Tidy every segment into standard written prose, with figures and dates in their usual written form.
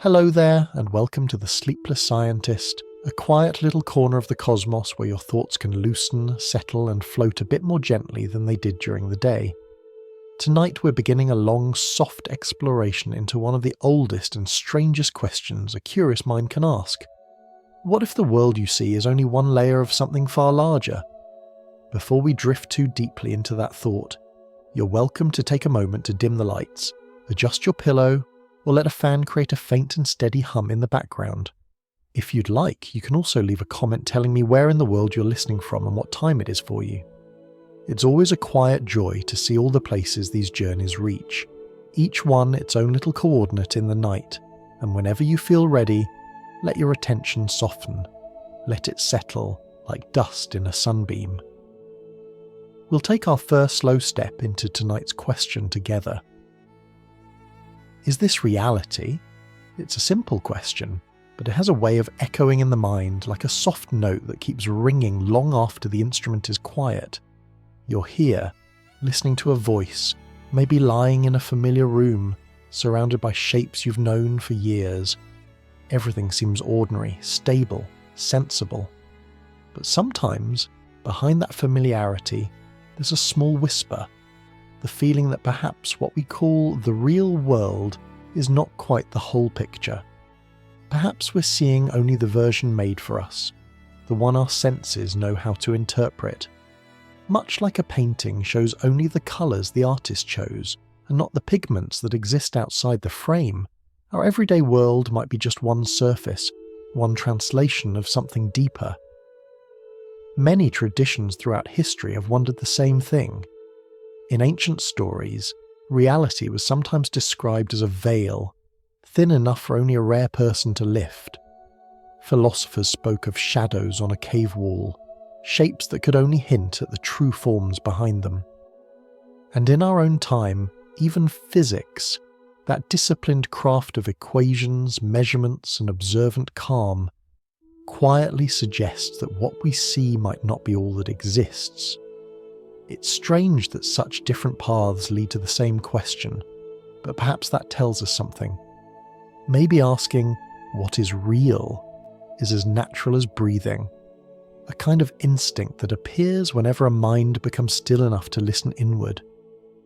Hello there, and welcome to the Sleepless Scientist, a quiet little corner of the cosmos where your thoughts can loosen, settle, and float a bit more gently than they did during the day. Tonight we're beginning a long, soft exploration into one of the oldest and strangest questions a curious mind can ask. What if the world you see is only one layer of something far larger? Before we drift too deeply into that thought, you're welcome to take a moment to dim the lights, adjust your pillow, or let a fan create a faint and steady hum in the background. If you'd like, you can also leave a comment telling me where in the world you're listening from and what time it is for you. It's always a quiet joy to see all the places these journeys reach, each one its own little coordinate in the night, and whenever you feel ready, let your attention soften, let it settle like dust in a sunbeam. We'll take our first slow step into tonight's question together. Is this reality? It's a simple question, but it has a way of echoing in the mind like a soft note that keeps ringing long after the instrument is quiet. You're here, listening to a voice, maybe lying in a familiar room, surrounded by shapes you've known for years. Everything seems ordinary, stable, sensible. But sometimes, behind that familiarity, there's a small whisper, the feeling that perhaps what we call the real world is not quite the whole picture. Perhaps we're seeing only the version made for us, the one our senses know how to interpret. Much like a painting shows only the colours the artist chose, and not the pigments that exist outside the frame, our everyday world might be just one surface, one translation of something deeper. Many traditions throughout history have wondered the same thing. In ancient stories, reality was sometimes described as a veil, thin enough for only a rare person to lift. Philosophers spoke of shadows on a cave wall, shapes that could only hint at the true forms behind them. And in our own time, even physics, that disciplined craft of equations, measurements, and observant calm, quietly suggests that what we see might not be all that exists. It's strange that such different paths lead to the same question, but perhaps that tells us something. Maybe asking, what is real, is as natural as breathing, a kind of instinct that appears whenever a mind becomes still enough to listen inward.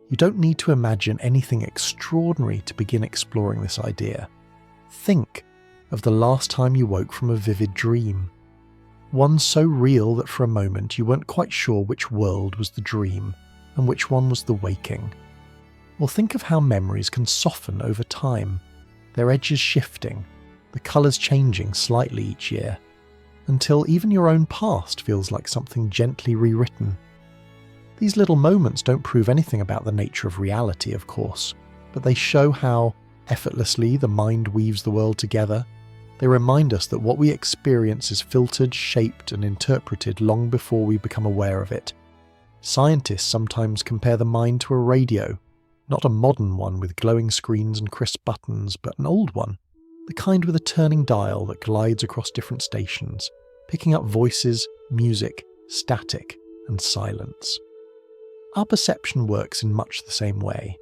You don't need to imagine anything extraordinary to begin exploring this idea. Think of the last time you woke from a vivid dream. One so real that for a moment you weren't quite sure which world was the dream and which one was the waking. Or think of how memories can soften over time, their edges shifting, the colours changing slightly each year, until even your own past feels like something gently rewritten. These little moments don't prove anything about the nature of reality, of course, but they show how effortlessly the mind weaves the world together. They remind us that what we experience is filtered, shaped, and interpreted long before we become aware of it. Scientists sometimes compare the mind to a radio, not a modern one with glowing screens and crisp buttons, but an old one, the kind with a turning dial that glides across different stations, picking up voices, music, static, and silence. Our perception works in much the same way.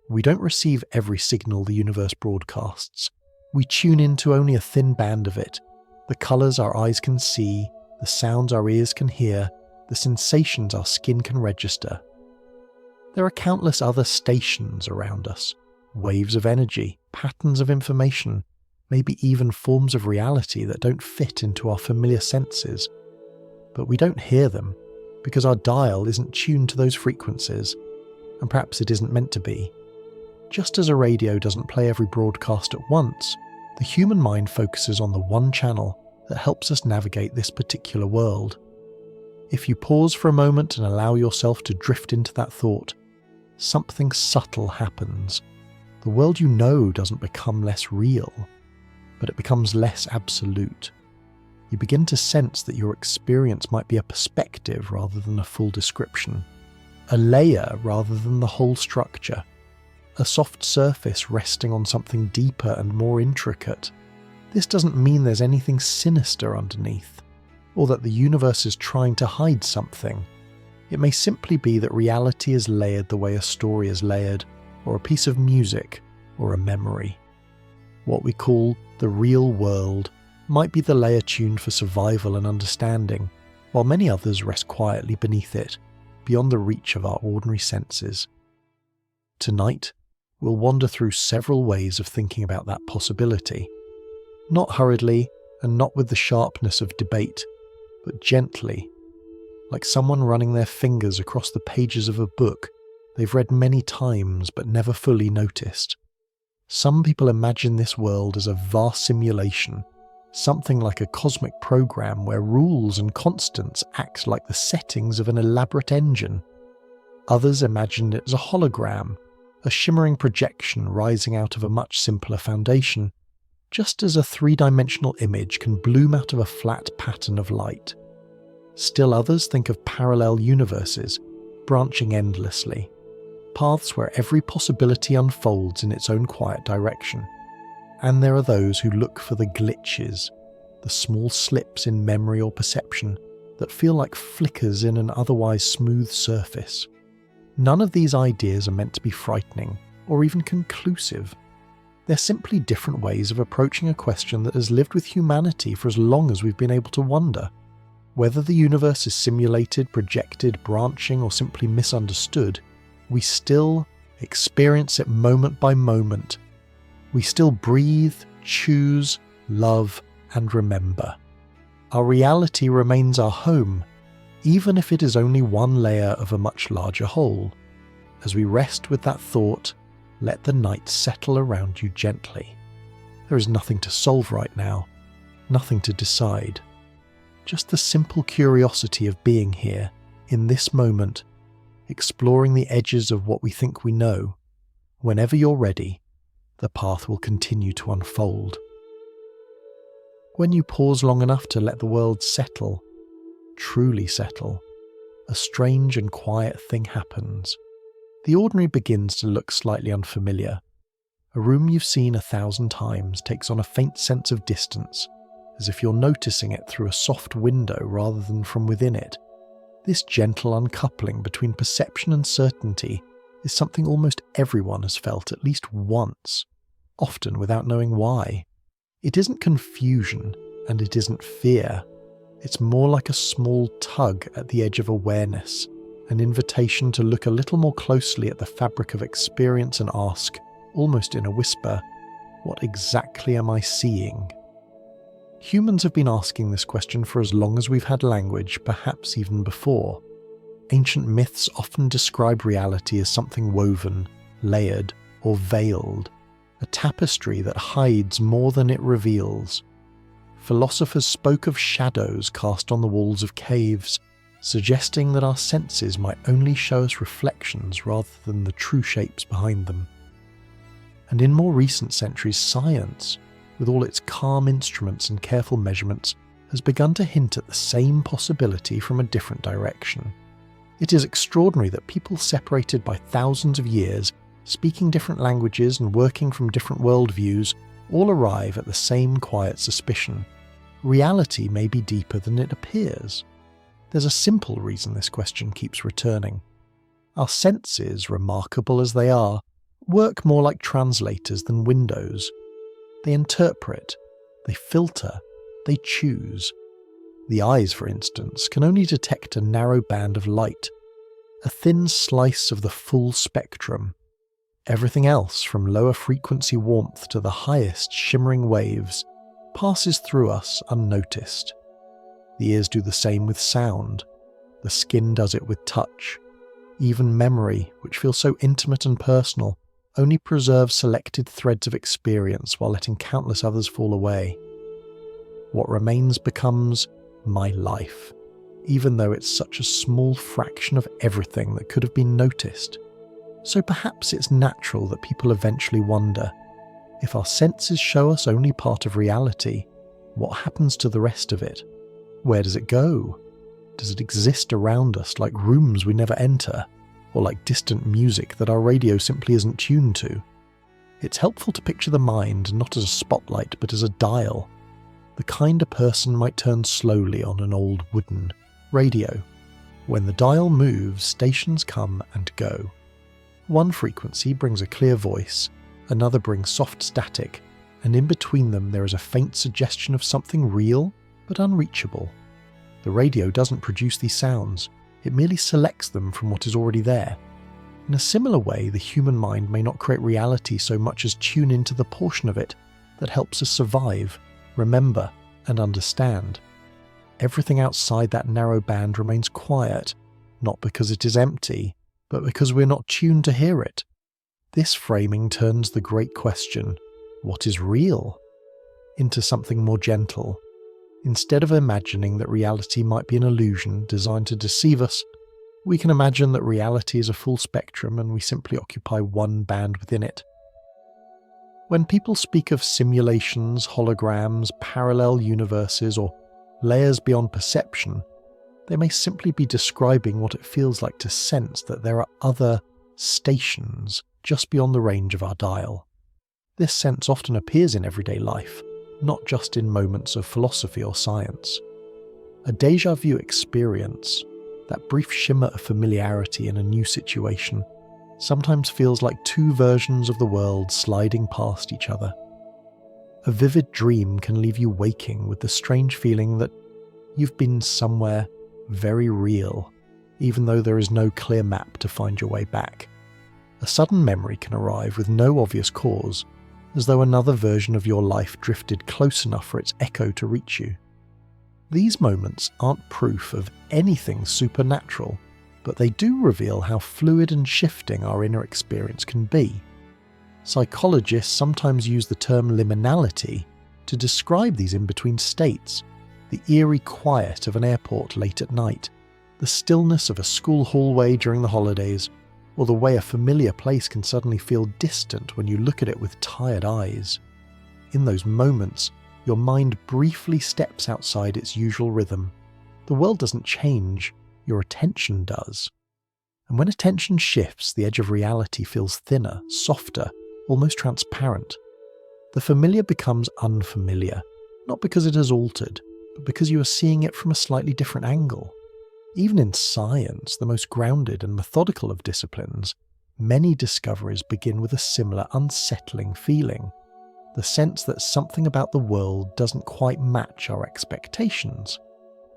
We don't receive every signal the universe broadcasts. We tune into only a thin band of it, the colours our eyes can see, the sounds our ears can hear, the sensations our skin can register. There are countless other stations around us, waves of energy, patterns of information, maybe even forms of reality that don't fit into our familiar senses. But we don't hear them, because our dial isn't tuned to those frequencies, and perhaps it isn't meant to be. Just as a radio doesn't play every broadcast at once, the human mind focuses on the one channel that helps us navigate this particular world. If you pause for a moment and allow yourself to drift into that thought, something subtle happens. The world you know doesn't become less real, but it becomes less absolute. You begin to sense that your experience might be a perspective rather than a full description, a layer rather than the whole structure, a soft surface resting on something deeper and more intricate. This doesn't mean there's anything sinister underneath, or that the universe is trying to hide something. It may simply be that reality is layered the way a story is layered, or a piece of music, or a memory. what we call the real world, might be the layer tuned for survival and understanding, while many others rest quietly beneath it, beyond the reach of our ordinary senses. Tonight, we'll wander through several ways of thinking about that possibility. Not hurriedly, and not with the sharpness of debate, but gently, like someone running their fingers across the pages of a book they've read many times but never fully noticed. Some people imagine this world as a vast simulation, something like a cosmic program where rules and constants act like the settings of an elaborate engine. Others imagine it as a hologram, a shimmering projection rising out of a much simpler foundation, just as a three-dimensional image can bloom out of a flat pattern of light. Still others think of parallel universes, branching endlessly, paths where every possibility unfolds in its own quiet direction. And there are those who look for the glitches, the small slips in memory or perception that feel like flickers in an otherwise smooth surface. None of these ideas are meant to be frightening or even conclusive. They're simply different ways of approaching a question that has lived with humanity for as long as we've been able to wonder. Whether the universe is simulated, projected, branching, or simply misunderstood, we still experience it moment by moment. We still breathe, choose, love, and remember. Our reality remains our home, even if it is only one layer of a much larger whole. As we rest with that thought, let the night settle around you gently. There is nothing to solve right now, nothing to decide. Just the simple curiosity of being here, in this moment, exploring the edges of what we think we know. Whenever you're ready, the path will continue to unfold. When you pause long enough to let the world settle, truly settle, a strange and quiet thing happens. The ordinary begins to look slightly unfamiliar. A room you've seen 1,000 times takes on a faint sense of distance, as if you're noticing it through a soft window rather than from within it. This gentle uncoupling between perception and certainty is something almost everyone has felt at least once, often without knowing why. It isn't confusion, and it isn't fear. It's more like a small tug at the edge of awareness, an invitation to look a little more closely at the fabric of experience and ask, almost in a whisper, what exactly am I seeing? Humans have been asking this question for as long as we've had language, perhaps even before. Ancient myths often describe reality as something woven, layered, or veiled, a tapestry that hides more than it reveals. Philosophers spoke of shadows cast on the walls of caves, suggesting that our senses might only show us reflections rather than the true shapes behind them. And in more recent centuries, science, with all its calm instruments and careful measurements, has begun to hint at the same possibility from a different direction. It is extraordinary that people separated by thousands of years, speaking different languages and working from different worldviews, all arrive at the same quiet suspicion. Reality may be deeper than it appears. There's a simple reason this question keeps returning. Our senses, remarkable as they are, work more like translators than windows. They interpret, they filter, they choose. The eyes, for instance, can only detect a narrow band of light, a thin slice of the full spectrum. Everything else, from lower frequency warmth to the highest shimmering waves, passes through us unnoticed. The ears do the same with sound. The skin does it with touch. Even memory, which feels so intimate and personal, only preserves selected threads of experience while letting countless others fall away. What remains becomes my life, even though it's such a small fraction of everything that could have been noticed. So perhaps it's natural that people eventually wonder, if our senses show us only part of reality, what happens to the rest of it? Where does it go? Does it exist around us like rooms we never enter, or like distant music that our radio simply isn't tuned to? It's helpful to picture the mind not as a spotlight but as a dial, the kind a person might turn slowly on an old wooden radio. When the dial moves, stations come and go. One frequency brings a clear voice, another brings soft static, and in between them there is a faint suggestion of something real but unreachable. The radio doesn't produce these sounds, it merely selects them from what is already there. In a similar way, the human mind may not create reality so much as tune into the portion of it that helps us survive, remember, and understand. Everything outside that narrow band remains quiet, not because it is empty, but because we're not tuned to hear it. This framing turns the great question, what is real, into something more gentle. Instead of imagining that reality might be an illusion designed to deceive us, we can imagine that reality is a full spectrum and we simply occupy one band within it. When people speak of simulations, holograms, parallel universes, or layers beyond perception, they may simply be describing what it feels like to sense that there are other stations just beyond the range of our dial. This sense often appears in everyday life, not just in moments of philosophy or science. A déjà vu experience, that brief shimmer of familiarity in a new situation, sometimes feels like two versions of the world sliding past each other. A vivid dream can leave you waking with the strange feeling that you've been somewhere very real, even though there is no clear map to find your way back. A sudden memory can arrive with no obvious cause, as though another version of your life drifted close enough for its echo to reach you. These moments aren't proof of anything supernatural, but they do reveal how fluid and shifting our inner experience can be. Psychologists sometimes use the term liminality to describe these in-between states, the eerie quiet of an airport late at night, the stillness of a school hallway during the holidays, or the way a familiar place can suddenly feel distant when you look at it with tired eyes. In those moments, your mind briefly steps outside its usual rhythm. The world doesn't change, your attention does. And when attention shifts, the edge of reality feels thinner, softer, almost transparent. The familiar becomes unfamiliar, not because it has altered, but because you are seeing it from a slightly different angle. Even in science, the most grounded and methodical of disciplines, many discoveries begin with a similar unsettling feeling. The sense that something about the world doesn't quite match our expectations.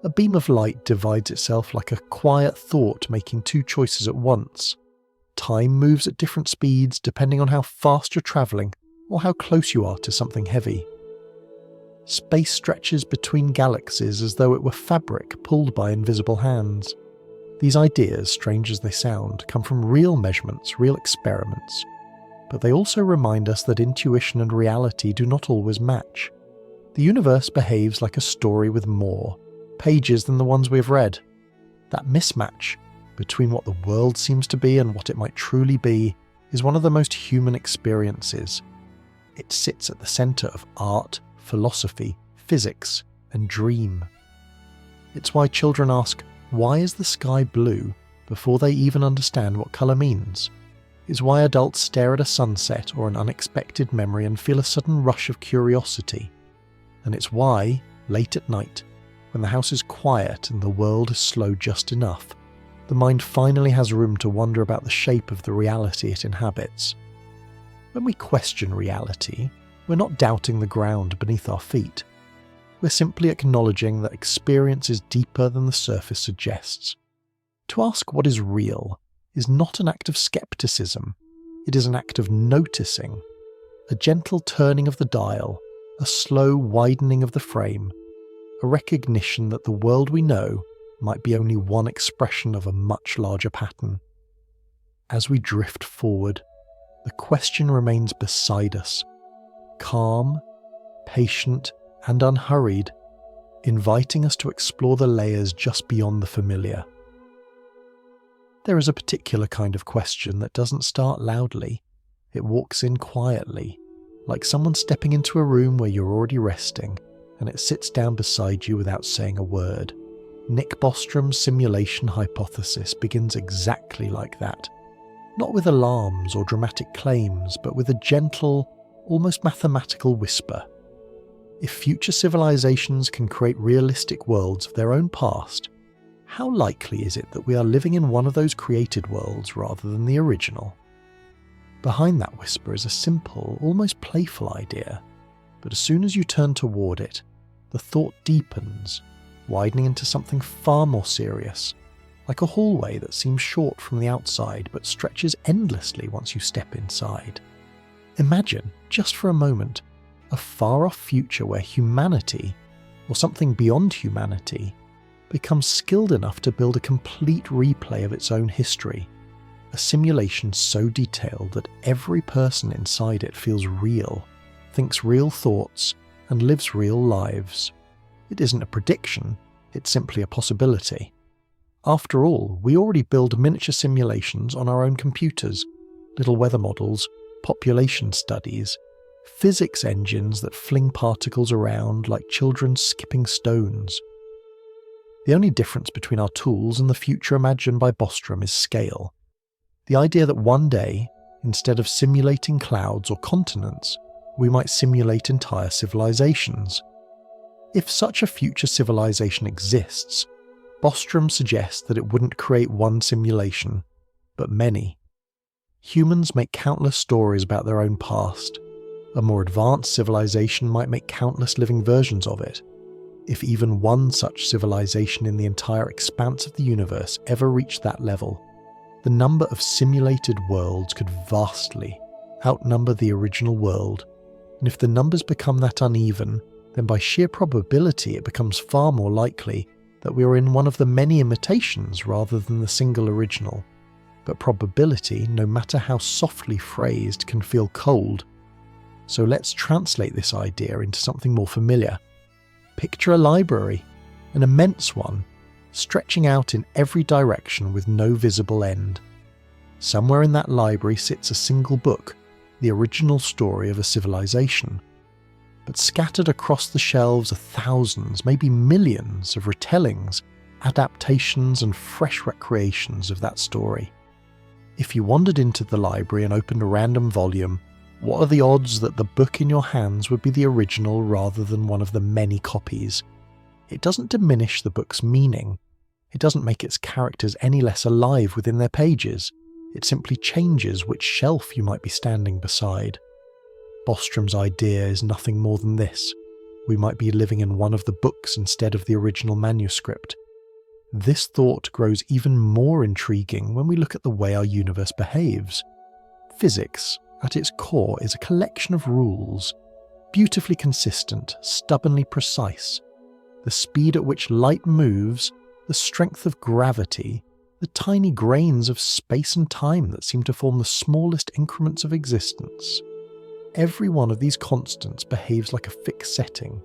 A beam of light divides itself like a quiet thought making two choices at once. Time moves at different speeds depending on how fast you're travelling or how close you are to something heavy. Space stretches between galaxies as though it were fabric pulled by invisible hands. These ideas, strange as they sound, come from real measurements, real experiments. But they also remind us that intuition and reality do not always match. The universe behaves like a story with more pages than the ones we have read. That mismatch between what the world seems to be and what it might truly be is one of the most human experiences. It sits at the centre of art, philosophy, physics, and dream. It's why children ask, "Why is the sky blue?" before they even understand what colour means. It's why adults stare at a sunset or an unexpected memory and feel a sudden rush of curiosity. And it's why, late at night, when the house is quiet and the world is slow just enough, the mind finally has room to wonder about the shape of the reality it inhabits. When we question reality, we're not doubting the ground beneath our feet. We're simply acknowledging that experience is deeper than the surface suggests. To ask what is real is not an act of skepticism, it is an act of noticing, a gentle turning of the dial, a slow widening of the frame, a recognition that the world we know might be only one expression of a much larger pattern. As we drift forward, the question remains beside us, calm, patient, and unhurried, inviting us to explore the layers just beyond the familiar. There is a particular kind of question that doesn't start loudly. It walks in quietly, like someone stepping into a room where you're already resting, and it sits down beside you without saying a word. Nick Bostrom's simulation hypothesis begins exactly like that. Not with alarms or dramatic claims, but with a gentle, almost mathematical whisper. If future civilizations can create realistic worlds of their own past, how likely is it that we are living in one of those created worlds rather than the original? Behind that whisper is a simple, almost playful idea. but as soon as you turn toward it, the thought deepens, widening into something far more serious, like a hallway that seems short from the outside but stretches endlessly once you step inside. Imagine, just for a moment, a far-off future where humanity, or something beyond humanity, becomes skilled enough to build a complete replay of its own history, a simulation so detailed that every person inside it feels real, thinks real thoughts, and lives real lives. It isn't a prediction, it's simply a possibility. After all, we already build miniature simulations on our own computers, little weather models, population studies, physics engines that fling particles around like children skipping stones. The only difference between our tools and the future imagined by Bostrom is scale. The idea that one day, instead of simulating clouds or continents, we might simulate entire civilizations. If such a future civilization exists, Bostrom suggests that it wouldn't create one simulation, but many. Humans make countless stories about their own past. A more advanced civilization might make countless living versions of it. If even one such civilization in the entire expanse of the universe ever reached that level, the number of simulated worlds could vastly outnumber the original world, and if the numbers become that uneven, then by sheer probability it becomes far more likely that we are in one of the many imitations rather than the single original. But probability, no matter how softly phrased, can feel cold. So let's translate this idea into something more familiar. Picture a library, an immense one, stretching out in every direction with no visible end. Somewhere in that library sits a single book, the original story of a civilization. But scattered across the shelves are thousands, maybe millions of retellings, adaptations and fresh recreations of that story. If you wandered into the library and opened a random volume, what are the odds that the book in your hands would be the original rather than one of the many copies? It doesn't diminish the book's meaning. It doesn't make its characters any less alive within their pages. It simply changes which shelf you might be standing beside. Bostrom's idea is nothing more than this. We might be living in one of the books instead of the original manuscript. This thought grows even more intriguing when we look at the way our universe behaves. Physics, at its core, is a collection of rules, beautifully consistent, stubbornly precise. The speed at which light moves, the strength of gravity, the tiny grains of space and time that seem to form the smallest increments of existence. Every one of these constants behaves like a fixed setting.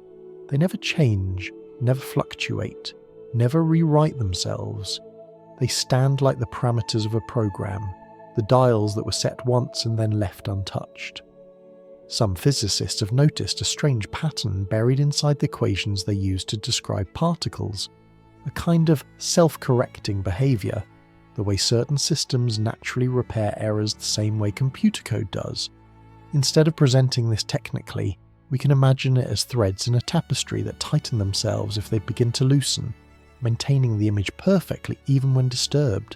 They never change, never fluctuate, never rewrite themselves. They stand like the parameters of a program, the dials that were set once and then left untouched. Some physicists have noticed a strange pattern buried inside the equations they use to describe particles, a kind of self-correcting behaviour, the way certain systems naturally repair errors the same way computer code does. Instead of presenting this technically, we can imagine it as threads in a tapestry that tighten themselves if they begin to loosen, maintaining the image perfectly even when disturbed.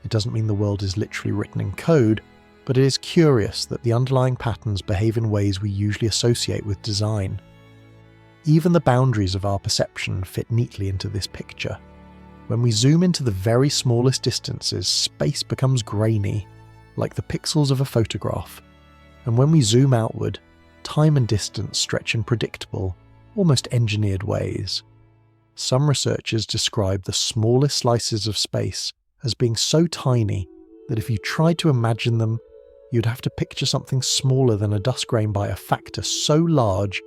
It doesn't mean the world is literally written in code, but it is curious that the underlying patterns behave in ways we usually associate with design. Even the boundaries of our perception fit neatly into this picture. When we zoom into the very smallest distances, space becomes grainy, like the pixels of a photograph. And when we zoom outward, time and distance stretch in predictable, almost engineered ways. Some researchers describe the smallest slices of space as being so tiny that if you tried to imagine them, you'd have to picture something smaller than a dust grain by a factor so large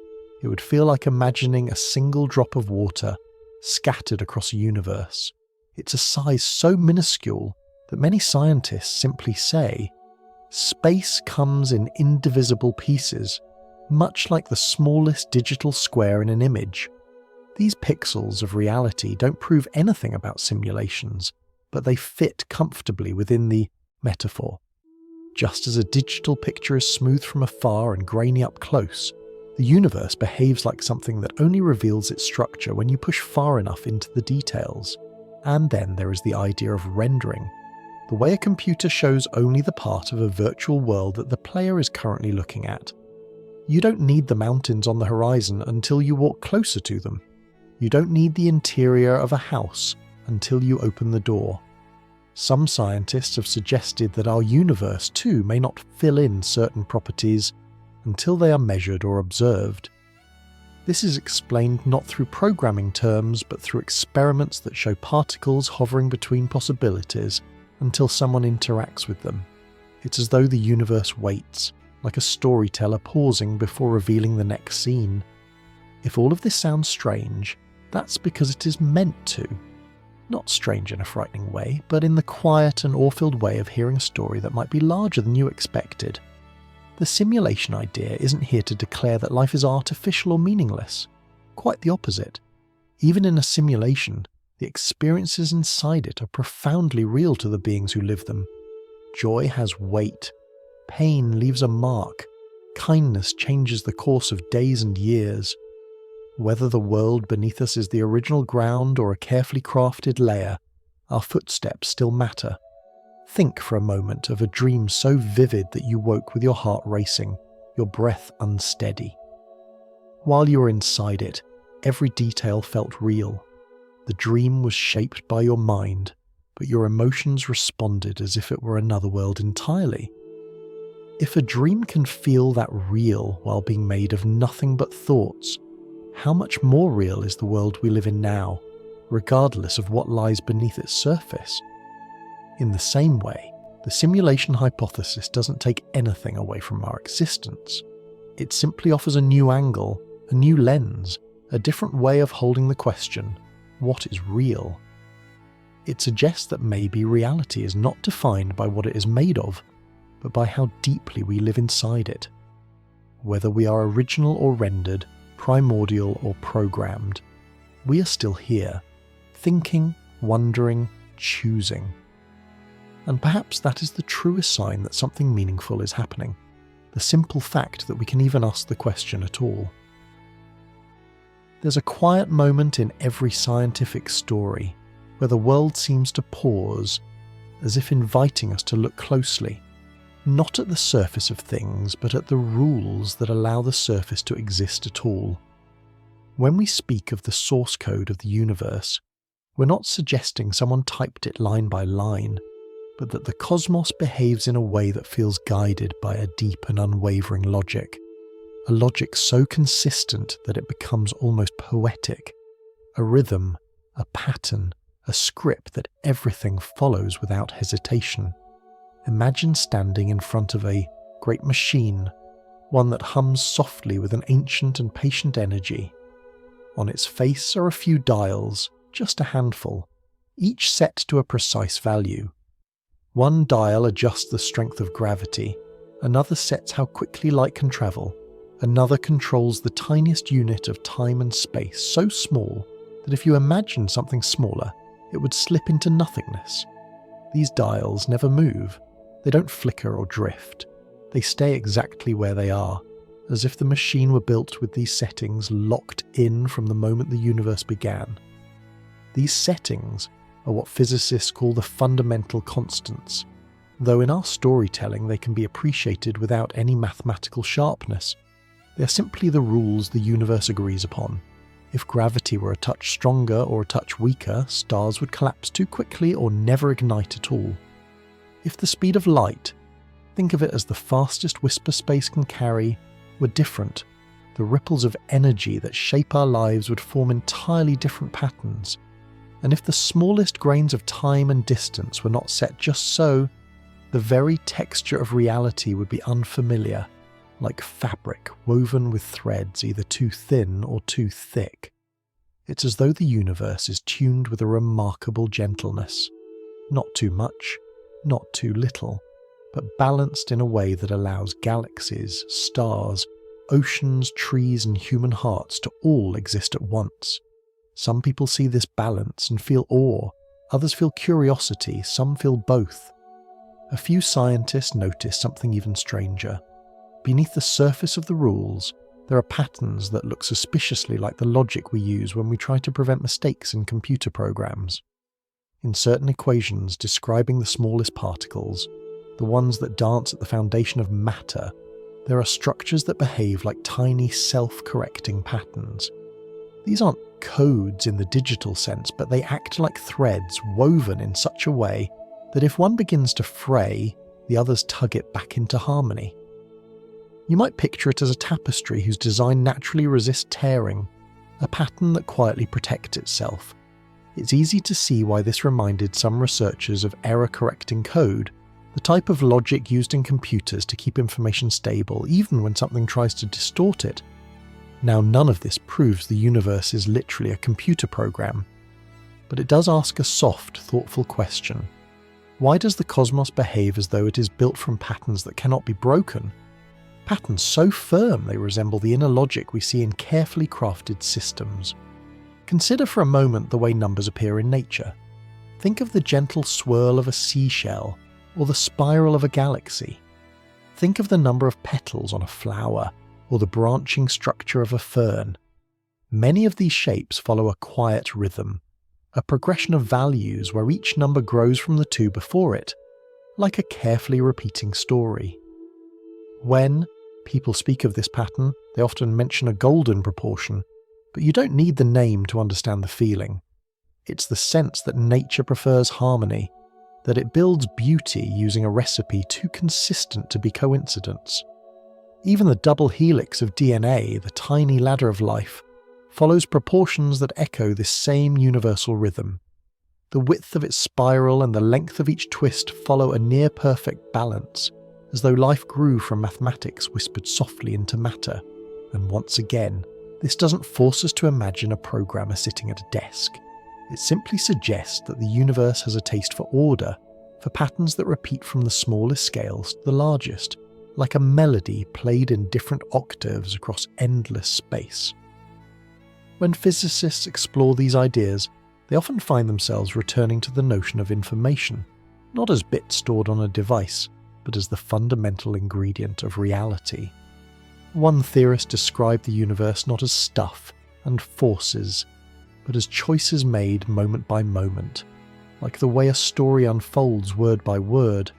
it would feel like imagining a single drop of water scattered across a universe. It's a size so minuscule that many scientists simply say, space comes in indivisible pieces, much like the smallest digital square in an image. These pixels of reality don't prove anything about simulations, but they fit comfortably within the metaphor. Just as a digital picture is smooth from afar and grainy up close, the universe behaves like something that only reveals its structure when you push far enough into the details. And then there is the idea of rendering, the way a computer shows only the part of a virtual world that the player is currently looking at. You don't need the mountains on the horizon until you walk closer to them. You don't need the interior of a house until you open the door. Some scientists have suggested that our universe too may not fill in certain properties until they are measured or observed. This is explained not through programming terms but through experiments that show particles hovering between possibilities until someone interacts with them. It's as though the universe waits, like a storyteller pausing before revealing the next scene. If all of this sounds strange, that's because it is meant to. Not strange in a frightening way, but in the quiet and awe-filled way of hearing a story that might be larger than you expected. The simulation idea isn't here to declare that life is artificial or meaningless. Quite the opposite. Even in a simulation, the experiences inside it are profoundly real to the beings who live them. Joy has weight. Pain leaves a mark. Kindness changes the course of days and years. Whether the world beneath us is the original ground or a carefully crafted layer, our footsteps still matter. Think for a moment of a dream so vivid that you woke with your heart racing, your breath unsteady. While you were inside it, every detail felt real. The dream was shaped by your mind, but your emotions responded as if it were another world entirely. If a dream can feel that real while being made of nothing but thoughts, how much more real is the world we live in now, regardless of what lies beneath its surface? In the same way, the simulation hypothesis doesn't take anything away from our existence. It simply offers a new angle, a new lens, a different way of holding the question, what is real? It suggests that maybe reality is not defined by what it is made of, but by how deeply we live inside it. Whether we are original or rendered, primordial or programmed, we are still here, thinking, wondering, choosing. And perhaps that is the truest sign that something meaningful is happening, the simple fact that we can even ask the question at all. There's a quiet moment in every scientific story where the world seems to pause, as if inviting us to look closely, not at the surface of things, but at the rules that allow the surface to exist at all. When we speak of the source code of the universe, we're not suggesting someone typed it line by line, but that the cosmos behaves in a way that feels guided by a deep and unwavering logic. A logic so consistent that it becomes almost poetic. A rhythm, a pattern, a script that everything follows without hesitation. Imagine standing in front of a great machine, one that hums softly with an ancient and patient energy. On its face are a few dials, just a handful, each set to a precise value. One dial adjusts the strength of gravity, another sets how quickly light can travel, another controls the tiniest unit of time and space so small that if you imagine something smaller, it would slip into nothingness. These dials never move. They don't flicker or drift. They stay exactly where they are, as if the machine were built with these settings locked in from the moment the universe began. These settings are what physicists call the fundamental constants, though in our storytelling they can be appreciated without any mathematical sharpness. They are simply the rules the universe agrees upon. If gravity were a touch stronger or a touch weaker, stars would collapse too quickly or never ignite at all. If the speed of light, think of it as the fastest whisper space can carry, were different, the ripples of energy that shape our lives would form entirely different patterns. And if the smallest grains of time and distance were not set just so, the very texture of reality would be unfamiliar, like fabric woven with threads either too thin or too thick. It's as though the universe is tuned with a remarkable gentleness. Not too much, not too little, but balanced in a way that allows galaxies, stars, oceans, trees, and human hearts to all exist at once. Some people see this balance and feel awe, others feel curiosity, some feel both. A few scientists notice something even stranger. Beneath the surface of the rules, there are patterns that look suspiciously like the logic we use when we try to prevent mistakes in computer programs. In certain equations describing the smallest particles, the ones that dance at the foundation of matter, there are structures that behave like tiny self-correcting patterns. These aren't codes in the digital sense, but they act like threads woven in such a way that if one begins to fray, the others tug it back into harmony. You might picture it as a tapestry whose design naturally resists tearing, a pattern that quietly protects itself. It's easy to see why this reminded some researchers of error-correcting code, the type of logic used in computers to keep information stable even when something tries to distort it. Now, none of this proves the universe is literally a computer program, but it does ask a soft, thoughtful question. Why does the cosmos behave as though it is built from patterns that cannot be broken? Patterns so firm they resemble the inner logic we see in carefully crafted systems. Consider for a moment the way numbers appear in nature. Think of the gentle swirl of a seashell or the spiral of a galaxy. Think of the number of petals on a flower or the branching structure of a fern. Many of these shapes follow a quiet rhythm, a progression of values where each number grows from the two before it, like a carefully repeating story. When people speak of this pattern, they often mention a golden proportion, but you don't need the name to understand the feeling. It's the sense that nature prefers harmony, that it builds beauty using a recipe too consistent to be coincidence. Even the double helix of DNA, the tiny ladder of life, follows proportions that echo this same universal rhythm. The width of its spiral and the length of each twist follow a near-perfect balance, as though life grew from mathematics whispered softly into matter. And once again, this doesn't force us to imagine a programmer sitting at a desk. It simply suggests that the universe has a taste for order, for patterns that repeat from the smallest scales to the largest, like a melody played in different octaves across endless space. When physicists explore these ideas, they often find themselves returning to the notion of information, not as bits stored on a device, but as the fundamental ingredient of reality. One theorist described the universe not as stuff and forces, but as choices made moment by moment, like the way a story unfolds word by word.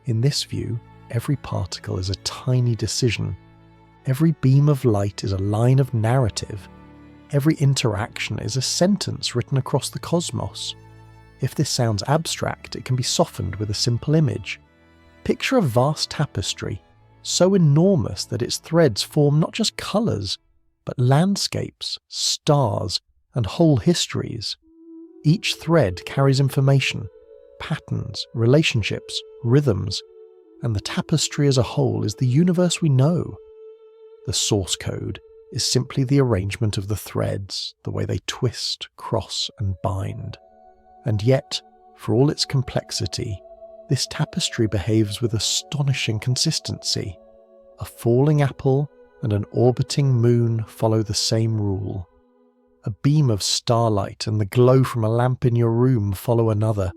In this view, every particle is a tiny decision. Every beam of light is a line of narrative. Every interaction is a sentence written across the cosmos. If this sounds abstract, it can be softened with a simple image. Picture a vast tapestry, so enormous that its threads form not just colours, but landscapes, stars, and whole histories. Each thread carries information, patterns, relationships, rhythms, and the tapestry as a whole is the universe we know. The source code is simply the arrangement of the threads, the way they twist, cross, and bind. And yet, for all its complexity, this tapestry behaves with astonishing consistency. A falling apple and an orbiting moon follow the same rule. A beam of starlight and the glow from a lamp in your room follow another.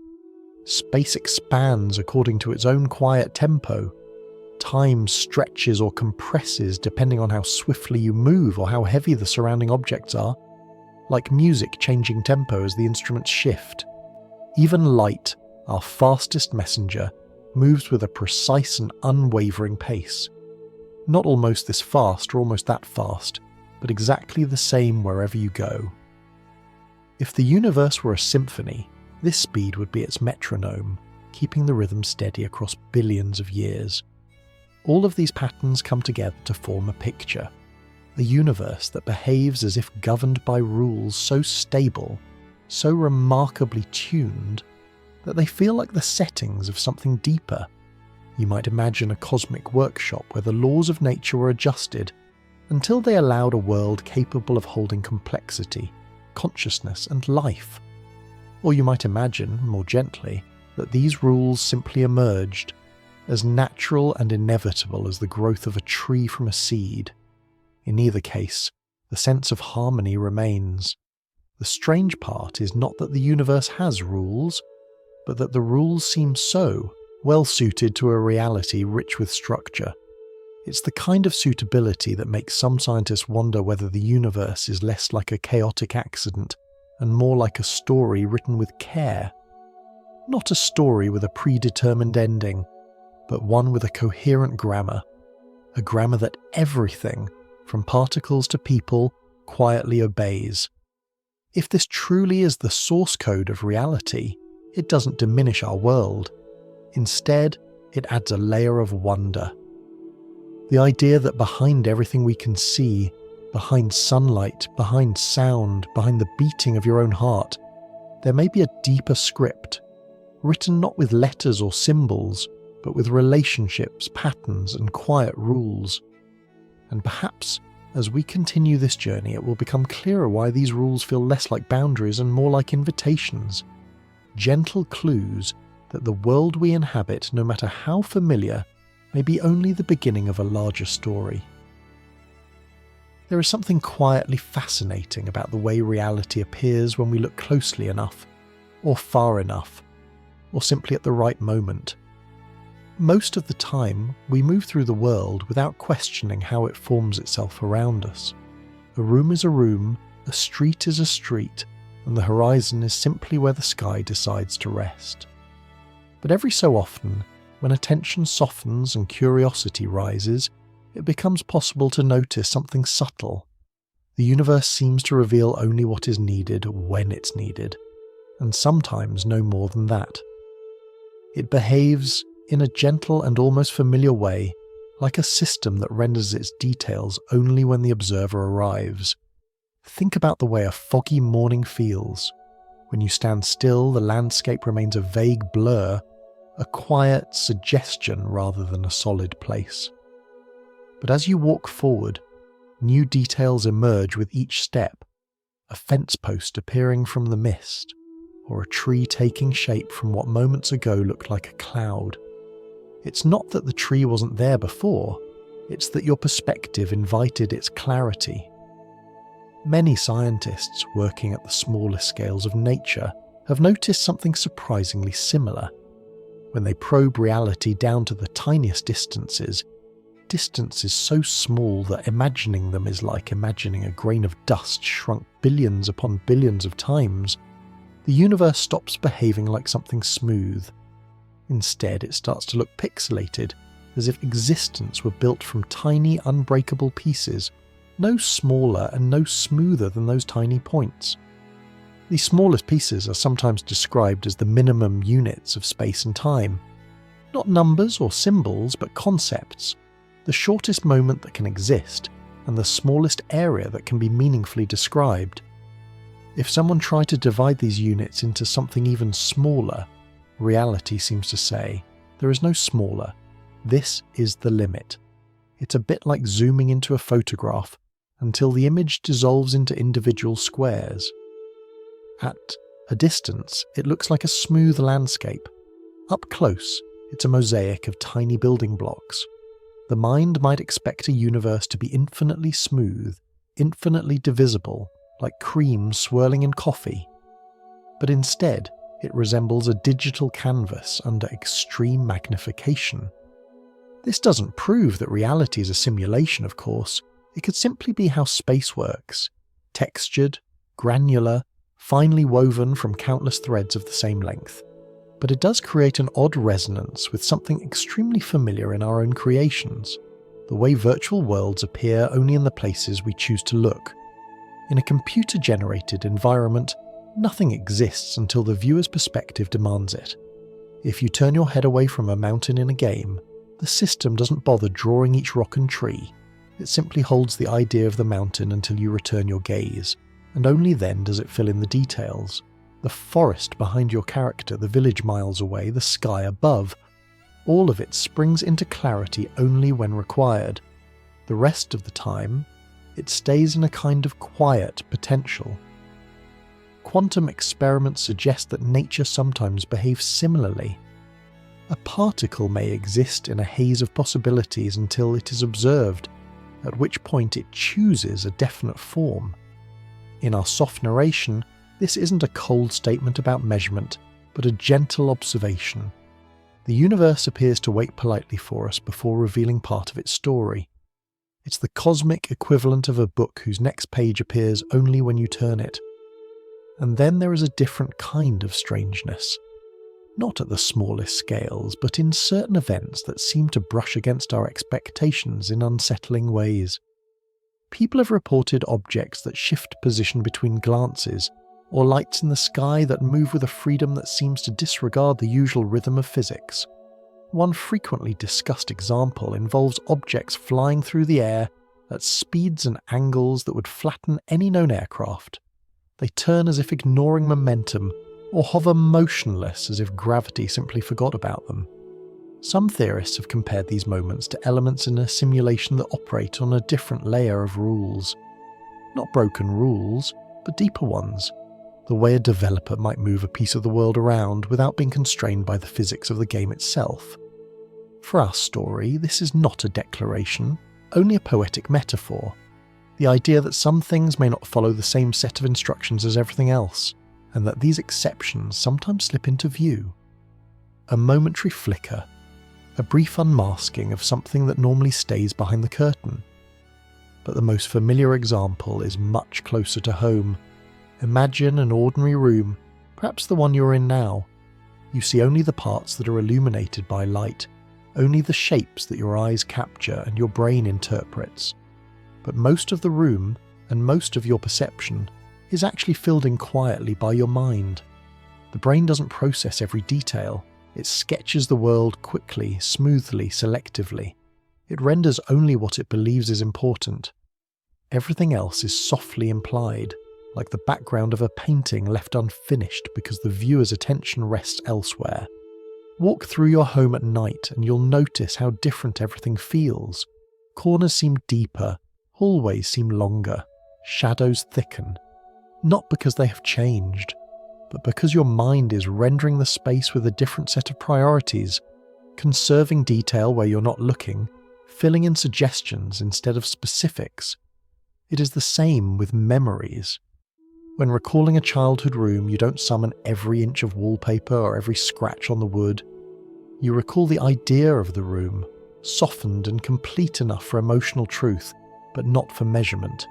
Space expands according to its own quiet tempo. Time stretches or compresses depending on how swiftly you move or how heavy the surrounding objects are, like music changing tempo as the instruments shift. Even light, our fastest messenger, moves with a precise and unwavering pace. Not almost this fast or almost that fast, but exactly the same wherever you go. If the universe were a symphony, this speed would be its metronome, keeping the rhythm steady across billions of years. All of these patterns come together to form a picture, a universe that behaves as if governed by rules so stable, so remarkably tuned, that they feel like the settings of something deeper. You might imagine a cosmic workshop where the laws of nature were adjusted until they allowed a world capable of holding complexity, consciousness, and life. Or you might imagine, more gently, that these rules simply emerged, as natural and inevitable as the growth of a tree from a seed. In either case, the sense of harmony remains. The strange part is not that the universe has rules, but that the rules seem so well suited to a reality rich with structure. It's the kind of suitability that makes some scientists wonder whether the universe is less like a chaotic accident and more like a story written with care. Not a story with a predetermined ending, but one with a coherent grammar, a grammar that everything, from particles to people, quietly obeys. If this truly is the source code of reality, it doesn't diminish our world. Instead, it adds a layer of wonder. The idea that behind everything we can see, behind sunlight, behind sound, behind the beating of your own heart, there may be a deeper script, written not with letters or symbols, but with relationships, patterns, and quiet rules. And perhaps, as we continue this journey, it will become clearer why these rules feel less like boundaries and more like invitations, gentle clues that the world we inhabit, no matter how familiar, may be only the beginning of a larger story. There is something quietly fascinating about the way reality appears when we look closely enough, or far enough, or simply at the right moment. Most of the time, we move through the world without questioning how it forms itself around us. A room is a room, a street is a street, and the horizon is simply where the sky decides to rest. But every so often, when attention softens and curiosity rises, it becomes possible to notice something subtle. The universe seems to reveal only what is needed when it's needed, and sometimes no more than that. It behaves in a gentle and almost familiar way, like a system that renders its details only when the observer arrives. Think about the way a foggy morning feels. When you stand still, the landscape remains a vague blur, a quiet suggestion rather than a solid place. But as you walk forward, new details emerge with each step, a fence post appearing from the mist, or a tree taking shape from what moments ago looked like a cloud. It's not that the tree wasn't there before, it's that your perspective invited its clarity. Many scientists working at the smallest scales of nature have noticed something surprisingly similar. When they probe reality down to the tiniest distances so small that imagining them is like imagining a grain of dust shrunk billions upon billions of times, the universe stops behaving like something smooth. Instead, it starts to look pixelated, as if existence were built from tiny, unbreakable pieces, no smaller and no smoother than those tiny points. These smallest pieces are sometimes described as the minimum units of space and time. Not numbers or symbols, but concepts. The shortest moment that can exist, and the smallest area that can be meaningfully described. If someone tried to divide these units into something even smaller, reality seems to say, there is no smaller. This is the limit. It's a bit like zooming into a photograph until the image dissolves into individual squares. At a distance, it looks like a smooth landscape. Up close, it's a mosaic of tiny building blocks. The mind might expect a universe to be infinitely smooth, infinitely divisible, like cream swirling in coffee. But instead, it resembles a digital canvas under extreme magnification. This doesn't prove that reality is a simulation, of course. It could simply be how space works, textured, granular, finely woven from countless threads of the same length. But it does create an odd resonance with something extremely familiar in our own creations, the way virtual worlds appear only in the places we choose to look. In a computer-generated environment, nothing exists until the viewer's perspective demands it. If you turn your head away from a mountain in a game, the system doesn't bother drawing each rock and tree. It simply holds the idea of the mountain until you return your gaze, and only then does it fill in the details. The forest behind your character, the village miles away, the sky above. All of it springs into clarity only when required. The rest of the time, it stays in a kind of quiet potential. Quantum experiments suggest that nature sometimes behaves similarly. A particle may exist in a haze of possibilities until it is observed, at which point it chooses a definite form. In our soft narration, this isn't a cold statement about measurement, but a gentle observation. The universe appears to wait politely for us before revealing part of its story. It's the cosmic equivalent of a book whose next page appears only when you turn it. And then there is a different kind of strangeness. not at the smallest scales, but in certain events that seem to brush against our expectations in unsettling ways. People have reported objects that shift position between glances, or lights in the sky that move with a freedom that seems to disregard the usual rhythm of physics. One frequently discussed example involves objects flying through the air at speeds and angles that would flatten any known aircraft. They turn as if ignoring momentum, or hover motionless as if gravity simply forgot about them. Some theorists have compared these moments to elements in a simulation that operate on a different layer of rules. Not broken rules, but deeper ones. The way a developer might move a piece of the world around without being constrained by the physics of the game itself. For our story, this is not a declaration, only a poetic metaphor. The idea that some things may not follow the same set of instructions as everything else, and that these exceptions sometimes slip into view. A momentary flicker, a brief unmasking of something that normally stays behind the curtain. But the most familiar example is much closer to home. Imagine an ordinary room, perhaps the one you're in now. You see only the parts that are illuminated by light, only the shapes that your eyes capture and your brain interprets. But most of the room, and most of your perception, is actually filled in quietly by your mind. The brain doesn't process every detail. It sketches the world quickly, smoothly, selectively. It renders only what it believes is important. Everything else is softly implied, like the background of a painting left unfinished because the viewer's attention rests elsewhere. Walk through your home at night and you'll notice how different everything feels. Corners seem deeper, hallways seem longer, shadows thicken. Not because they have changed, but because your mind is rendering the space with a different set of priorities, conserving detail where you're not looking, filling in suggestions instead of specifics. It is the same with memories. When recalling a childhood room, you don't summon every inch of wallpaper or every scratch on the wood. You recall the idea of the room, softened and complete enough for emotional truth, but not for measurement.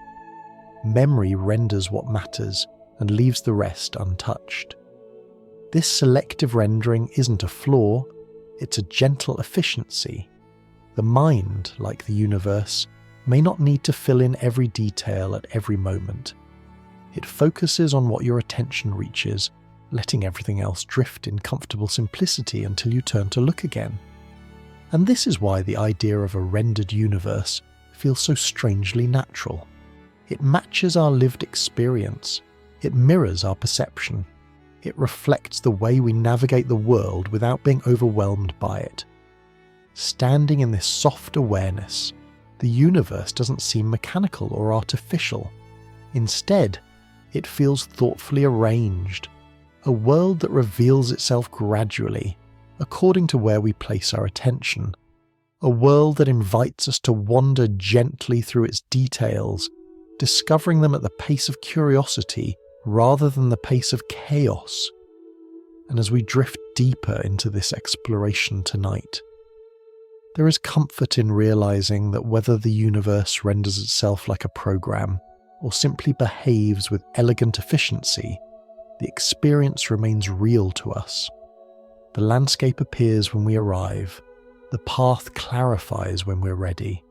Memory renders what matters and leaves the rest untouched. This selective rendering isn't a flaw, it's a gentle efficiency. The mind, like the universe, may not need to fill in every detail at every moment. It focuses on what your attention reaches, letting everything else drift in comfortable simplicity until you turn to look again. And this is why the idea of a rendered universe feels so strangely natural. It matches our lived experience. It mirrors our perception. It reflects the way we navigate the world without being overwhelmed by it. Standing in this soft awareness, the universe doesn't seem mechanical or artificial. Instead, it feels thoughtfully arranged, a world that reveals itself gradually, according to where we place our attention. A world that invites us to wander gently through its details, discovering them at the pace of curiosity rather than the pace of chaos. And as we drift deeper into this exploration tonight, there is comfort in realizing that whether the universe renders itself like a program or simply behaves with elegant efficiency, the experience remains real to us. The landscape appears when we arrive. The path clarifies when we're ready.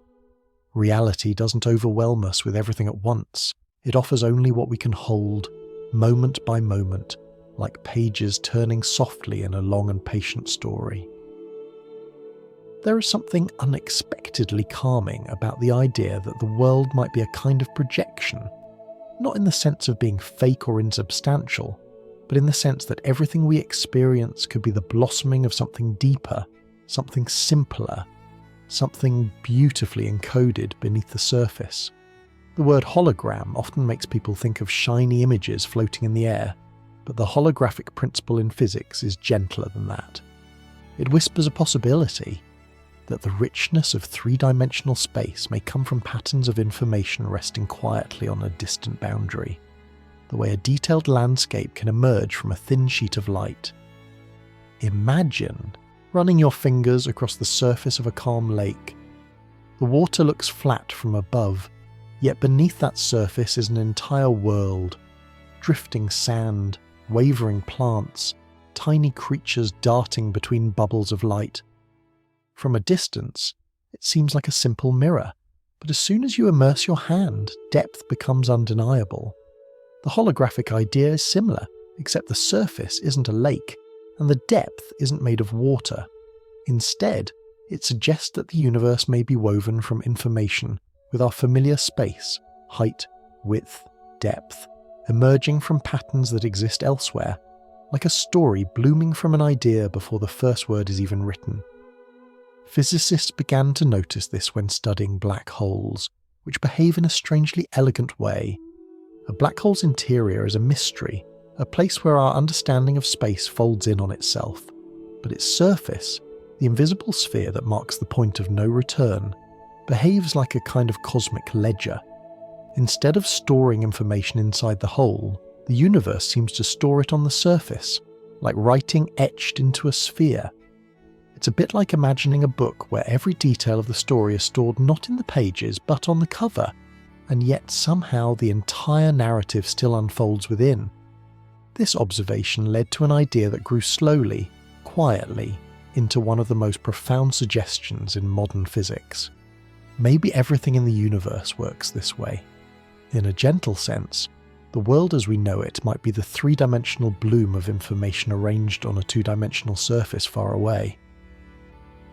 Reality doesn't overwhelm us with everything at once. It offers only what we can hold, moment by moment, like pages turning softly in a long and patient story. There is something unexpectedly calming about the idea that the world might be a kind of projection, not in the sense of being fake or insubstantial, but in the sense that everything we experience could be the blossoming of something deeper, something simpler, something beautifully encoded beneath the surface. The word hologram often makes people think of shiny images floating in the air, but the holographic principle in physics is gentler than that. It whispers a possibility that the richness of three-dimensional space may come from patterns of information resting quietly on a distant boundary, the way a detailed landscape can emerge from a thin sheet of light. Imagine running your fingers across the surface of a calm lake. The water looks flat from above, yet beneath that surface is an entire world, drifting sand, wavering plants, tiny creatures darting between bubbles of light. From a distance, it seems like a simple mirror, but as soon as you immerse your hand, depth becomes undeniable. The holographic idea is similar, except the surface isn't a lake, and the depth isn't made of water. Instead, it suggests that the universe may be woven from information with our familiar space, height, width, depth, emerging from patterns that exist elsewhere, like a story blooming from an idea before the first word is even written. Physicists began to notice this when studying black holes, which behave in a strangely elegant way. A black hole's interior is a mystery, a place where our understanding of space folds in on itself, but its surface, the invisible sphere that marks the point of no return, behaves like a kind of cosmic ledger. Instead of storing information inside the hole, the universe seems to store it on the surface, like writing etched into a sphere. It's a bit like imagining a book where every detail of the story is stored not in the pages but on the cover, and yet somehow the entire narrative still unfolds within. This observation led to an idea that grew slowly, quietly, into one of the most profound suggestions in modern physics. Maybe everything in the universe works this way. In a gentle sense, the world as we know it might be the three-dimensional bloom of information arranged on a two-dimensional surface far away.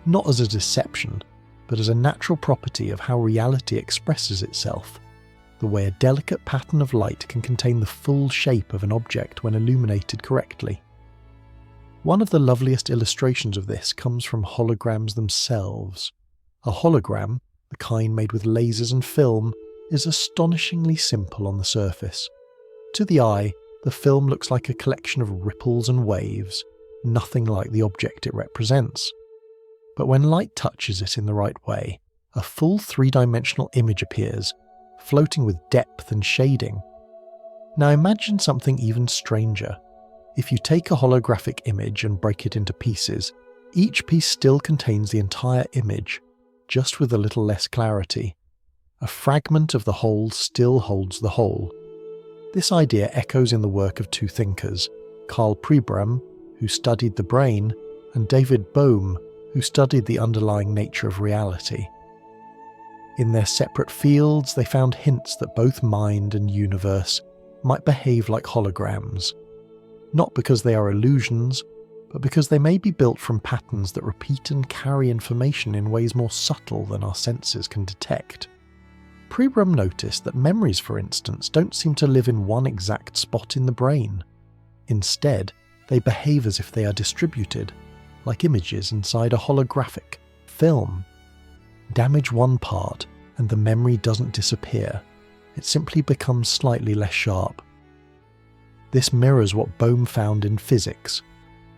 Not as a deception, but as a natural property of how reality expresses itself, the way a delicate pattern of light can contain the full shape of an object when illuminated correctly. One of the loveliest illustrations of this comes from holograms themselves. A hologram, the kind made with lasers and film, is astonishingly simple on the surface. To the eye, the film looks like a collection of ripples and waves, nothing like the object it represents. But when light touches it in the right way, a full three-dimensional image appears, floating with depth and shading. Now imagine something even stranger. If you take a holographic image and break it into pieces, each piece still contains the entire image, just with a little less clarity. A fragment of the whole still holds the whole. This idea echoes in the work of two thinkers, Carl Pribram, who studied the brain, and David Bohm, who studied the underlying nature of reality. In their separate fields, they found hints that both mind and universe might behave like holograms, not because they are illusions, but because they may be built from patterns that repeat and carry information in ways more subtle than our senses can detect. Pribram noticed that memories, for instance, don't seem to live in one exact spot in the brain. Instead, they behave as if they are distributed, like images inside a holographic film. Damage one part, and the memory doesn't disappear. It simply becomes slightly less sharp. This mirrors what Bohm found in physics,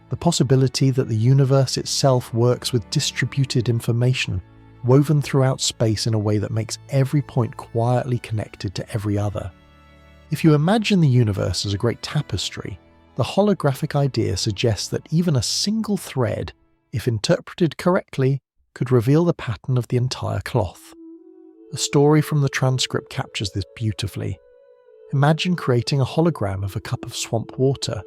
the possibility that the universe itself works with distributed information, woven throughout space in a way that makes every point quietly connected to every other. If you imagine the universe as a great tapestry, the holographic idea suggests that even a single thread, if interpreted correctly, could reveal the pattern of the entire cloth. A story from the transcript captures this beautifully. Imagine creating a hologram of a cup of swamp water,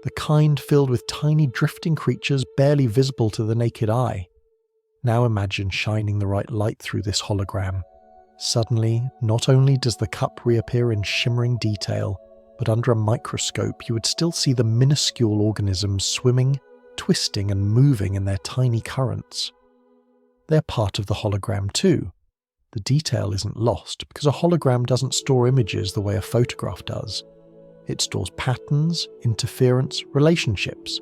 the kind filled with tiny drifting creatures barely visible to the naked eye. Now imagine shining the right light through this hologram. Suddenly, not only does the cup reappear in shimmering detail, but under a microscope you would still see the minuscule organisms swimming, twisting and moving in their tiny currents. They're part of the hologram too. The detail isn't lost because a hologram doesn't store images the way a photograph does. It stores patterns, interference, relationships,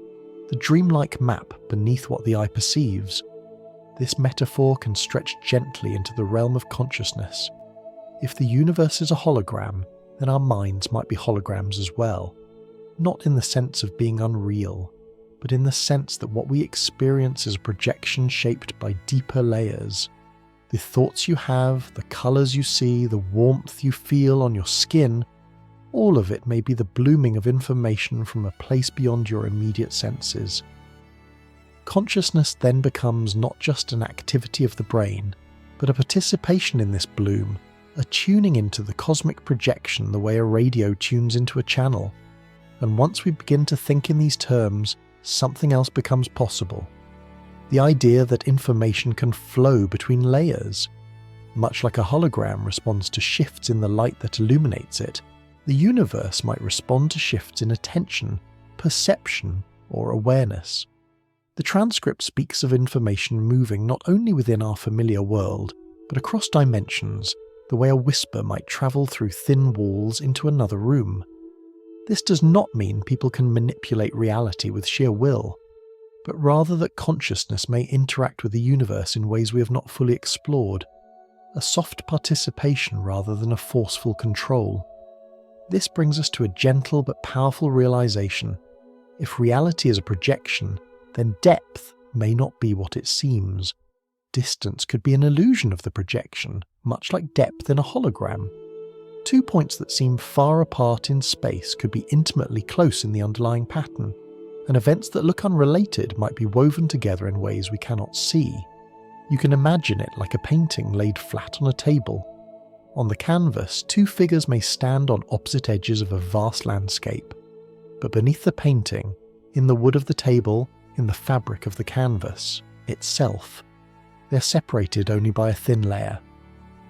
the dreamlike map beneath what the eye perceives. This metaphor can stretch gently into the realm of consciousness. If the universe is a hologram, then our minds might be holograms as well. Not in the sense of being unreal, but in the sense that what we experience is a projection shaped by deeper layers. The thoughts you have, the colours you see, the warmth you feel on your skin, all of it may be the blooming of information from a place beyond your immediate senses. Consciousness then becomes not just an activity of the brain, but a participation in this bloom, a tuning into the cosmic projection the way a radio tunes into a channel. And once we begin to think in these terms, something else becomes possible. The idea that information can flow between layers. Much like a hologram responds to shifts in the light that illuminates it, the universe might respond to shifts in attention, perception, or awareness. The transcript speaks of information moving not only within our familiar world, but across dimensions, the way a whisper might travel through thin walls into another room. This does not mean people can manipulate reality with sheer will, but rather that consciousness may interact with the universe in ways we have not fully explored, a soft participation rather than a forceful control. This brings us to a gentle but powerful realization. If reality is a projection, then depth may not be what it seems. Distance could be an illusion of the projection, much like depth in a hologram. 2 points that seem far apart in space could be intimately close in the underlying pattern, and events that look unrelated might be woven together in ways we cannot see. You can imagine it like a painting laid flat on a table. On the canvas, 2 figures may stand on opposite edges of a vast landscape, but beneath the painting, in the wood of the table, in the fabric of the canvas itself, they're separated only by a thin layer.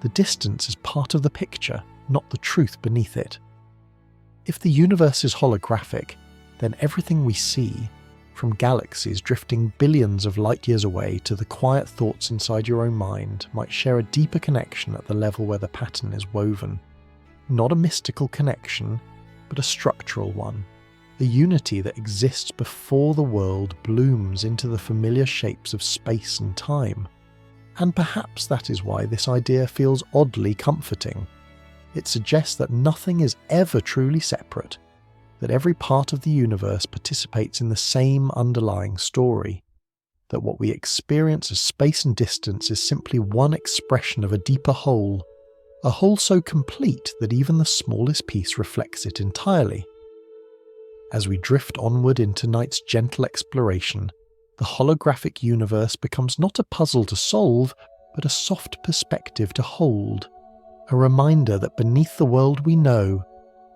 The distance is part of the picture, not the truth beneath it. If the universe is holographic, then everything we see, from galaxies drifting billions of light years away to the quiet thoughts inside your own mind, might share a deeper connection at the level where the pattern is woven. Not a mystical connection, but a structural one. A unity that exists before the world blooms into the familiar shapes of space and time. And perhaps that is why this idea feels oddly comforting. It suggests that nothing is ever truly separate, that every part of the universe participates in the same underlying story, that what we experience as space and distance is simply one expression of a deeper whole, a whole so complete that even the smallest piece reflects it entirely. As we drift onward into night's gentle exploration, the holographic universe becomes not a puzzle to solve, but a soft perspective to hold, a reminder that beneath the world we know,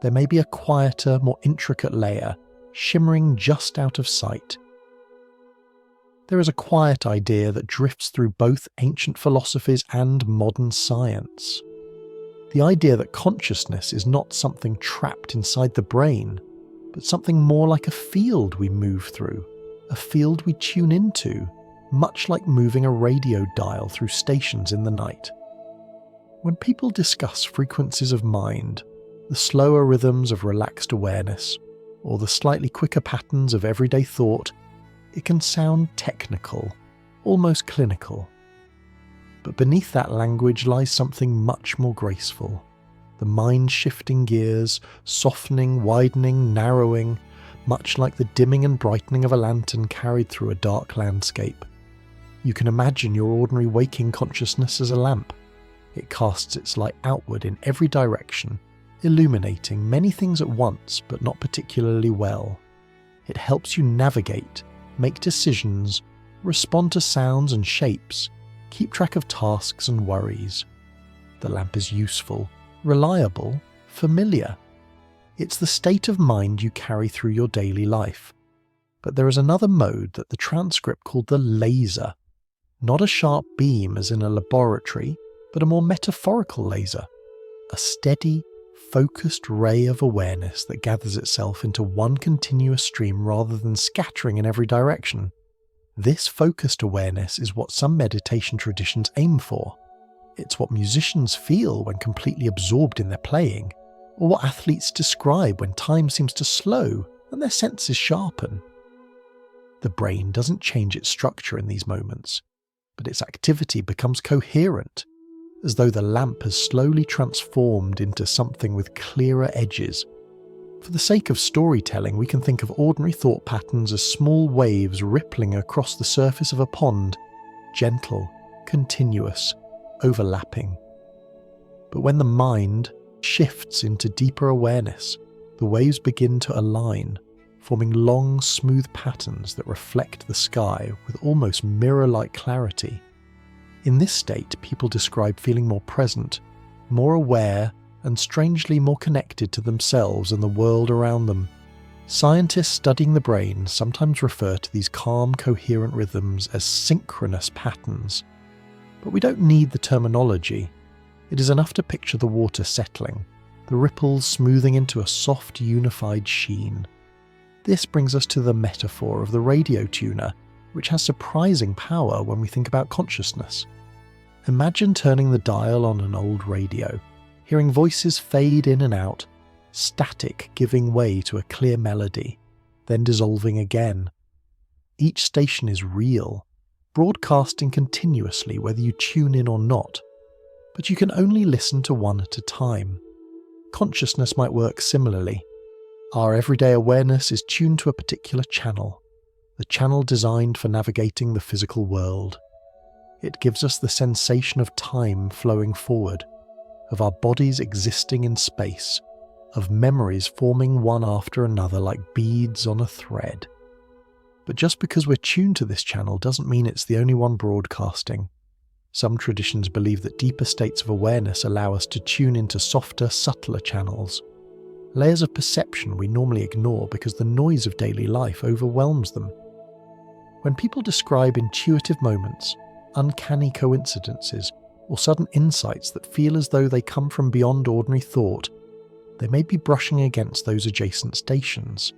there may be a quieter, more intricate layer, shimmering just out of sight. There is a quiet idea that drifts through both ancient philosophies and modern science. The idea that consciousness is not something trapped inside the brain, but something more like a field we move through, a field we tune into, much like moving a radio dial through stations in the night. When people discuss frequencies of mind, the slower rhythms of relaxed awareness, or the slightly quicker patterns of everyday thought, it can sound technical, almost clinical. But beneath that language lies something much more graceful. The mind shifting gears, softening, widening, narrowing, much like the dimming and brightening of a lantern carried through a dark landscape. You can imagine your ordinary waking consciousness as a lamp. It casts its light outward in every direction, illuminating many things at once, but not particularly well. It helps you navigate, make decisions, respond to sounds and shapes, keep track of tasks and worries. The lamp is useful, reliable, familiar. It's the state of mind you carry through your daily life. But there is another mode that the transcript called the laser. Not a sharp beam as in a laboratory, but a more metaphorical laser. A steady, focused ray of awareness that gathers itself into one continuous stream rather than scattering in every direction. This focused awareness is what some meditation traditions aim for. It's what musicians feel when completely absorbed in their playing, or what athletes describe when time seems to slow and their senses sharpen. The brain doesn't change its structure in these moments, but its activity becomes coherent, as though the lamp has slowly transformed into something with clearer edges. For the sake of storytelling, we can think of ordinary thought patterns as small waves rippling across the surface of a pond, gentle, continuous, overlapping. But when the mind shifts into deeper awareness, the waves begin to align, forming long, smooth patterns that reflect the sky with almost mirror-like clarity. In this state, people describe feeling more present, more aware, and strangely more connected to themselves and the world around them. Scientists studying the brain sometimes refer to these calm, coherent rhythms as synchronous patterns. But we don't need the terminology. It is enough to picture the water settling, the ripples smoothing into a soft, unified sheen. This brings us to the metaphor of the radio tuner, which has surprising power when we think about consciousness. Imagine turning the dial on an old radio, hearing voices fade in and out, static giving way to a clear melody, then dissolving again. Each station is real, broadcasting continuously whether you tune in or not, but you can only listen to one at a time. Consciousness might work similarly. Our everyday awareness is tuned to a particular channel, the channel designed for navigating the physical world. It gives us the sensation of time flowing forward, of our bodies existing in space, of memories forming one after another like beads on a thread. But just because we're tuned to this channel doesn't mean it's the only one broadcasting. Some traditions believe that deeper states of awareness allow us to tune into softer, subtler channels, layers of perception we normally ignore because the noise of daily life overwhelms them. When people describe intuitive moments, uncanny coincidences, or sudden insights that feel as though they come from beyond ordinary thought, they may be brushing against those adjacent stations.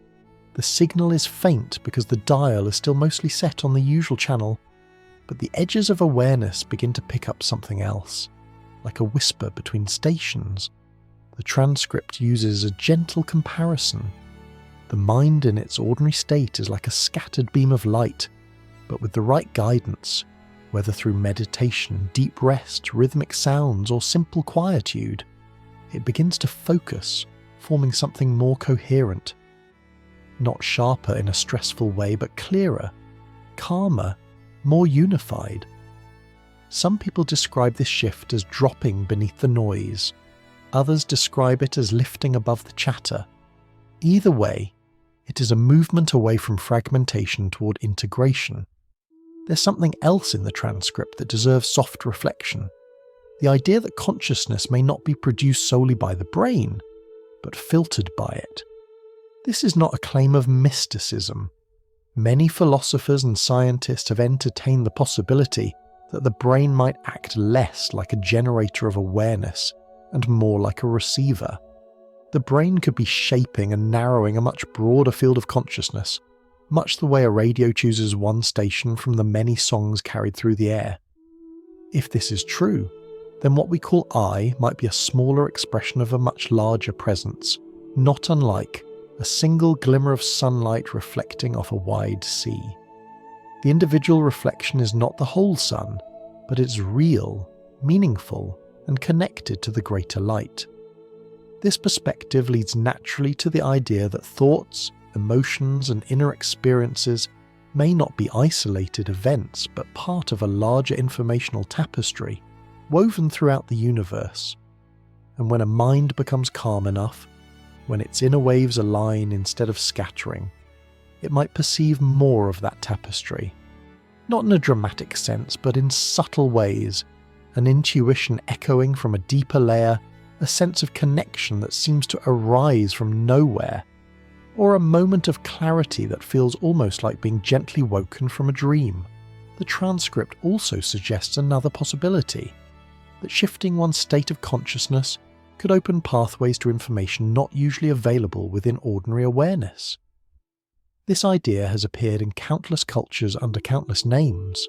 The signal is faint because the dial is still mostly set on the usual channel, but the edges of awareness begin to pick up something else, like a whisper between stations. The transcript uses a gentle comparison. The mind in its ordinary state is like a scattered beam of light, but with the right guidance, whether through meditation, deep rest, rhythmic sounds, or simple quietude, it begins to focus, forming something more coherent. Not sharper in a stressful way, but clearer, calmer, more unified. Some people describe this shift as dropping beneath the noise. Others describe it as lifting above the chatter. Either way, it is a movement away from fragmentation toward integration. There's something else in the transcript that deserves soft reflection. The idea that consciousness may not be produced solely by the brain, but filtered by it. This is not a claim of mysticism. Many philosophers and scientists have entertained the possibility that the brain might act less like a generator of awareness and more like a receiver. The brain could be shaping and narrowing a much broader field of consciousness, much the way a radio chooses one station from the many songs carried through the air. If this is true, then what we call I might be a smaller expression of a much larger presence, not unlike a single glimmer of sunlight reflecting off a wide sea. The individual reflection is not the whole sun, but it's real, meaningful, and connected to the greater light. This perspective leads naturally to the idea that thoughts, emotions, and inner experiences may not be isolated events, but part of a larger informational tapestry woven throughout the universe. And when a mind becomes calm enough, when its inner waves align instead of scattering, it might perceive more of that tapestry. Not in a dramatic sense, but in subtle ways, an intuition echoing from a deeper layer, a sense of connection that seems to arise from nowhere, or a moment of clarity that feels almost like being gently woken from a dream. The transcript also suggests another possibility, that shifting one's state of consciousness could open pathways to information not usually available within ordinary awareness. This idea has appeared in countless cultures under countless names: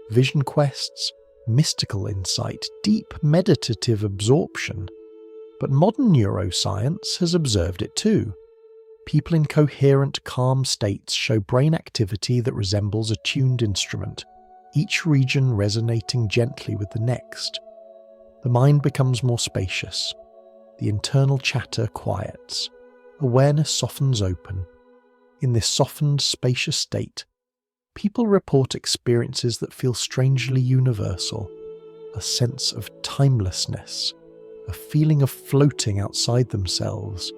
vision quests, mystical insight, deep meditative absorption. But modern neuroscience has observed it too. People in coherent, calm states show brain activity that resembles a tuned instrument, each region resonating gently with the next. The mind becomes more spacious. The internal chatter quiets. Awareness softens open. In this softened, spacious state, people report experiences that feel strangely universal, a sense of timelessness, a feeling of floating outside themselves,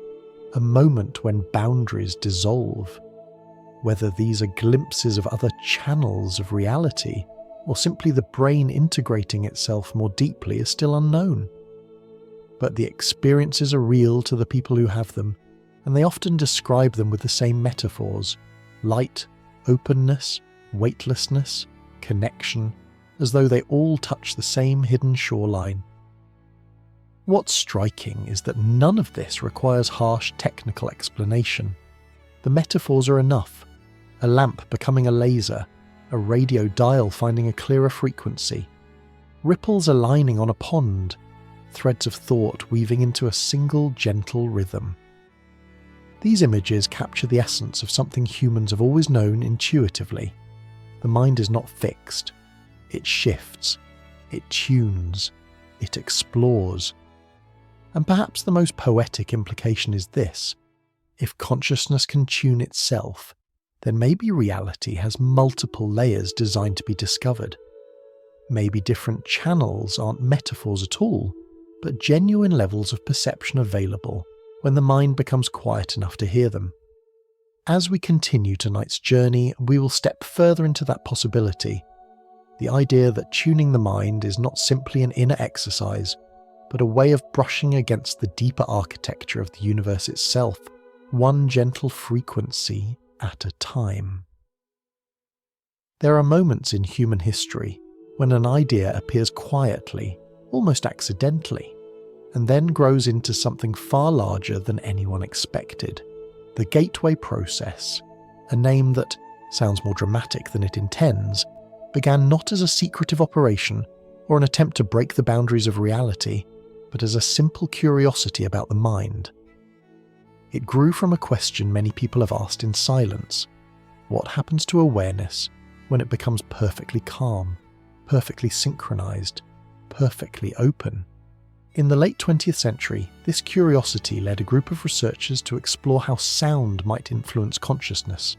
a moment when boundaries dissolve. Whether these are glimpses of other channels of reality, or simply the brain integrating itself more deeply, is still unknown. But the experiences are real to the people who have them, and they often describe them with the same metaphors: light, openness, weightlessness, connection, as though they all touch the same hidden shoreline. What's striking is that none of this requires harsh technical explanation. The metaphors are enough: a lamp becoming a laser, a radio dial finding a clearer frequency, ripples aligning on a pond, threads of thought weaving into a single gentle rhythm. These images capture the essence of something humans have always known intuitively. The mind is not fixed. It shifts. It tunes. It explores. And perhaps the most poetic implication is this: if consciousness can tune itself, then maybe reality has multiple layers designed to be discovered. Maybe different channels aren't metaphors at all, but genuine levels of perception available when the mind becomes quiet enough to hear them. As we continue tonight's journey, we will step further into that possibility. The idea that tuning the mind is not simply an inner exercise, but a way of brushing against the deeper architecture of the universe itself, one gentle frequency at a time. There are moments in human history when an idea appears quietly, almost accidentally, and then grows into something far larger than anyone expected. The gateway process, a name that sounds more dramatic than it intends, began not as a secretive operation or an attempt to break the boundaries of reality, but as a simple curiosity about the mind. It grew from a question many people have asked in silence: what happens to awareness when it becomes perfectly calm, perfectly synchronized, perfectly open? In the late 20th century, this curiosity led a group of researchers to explore how sound might influence consciousness.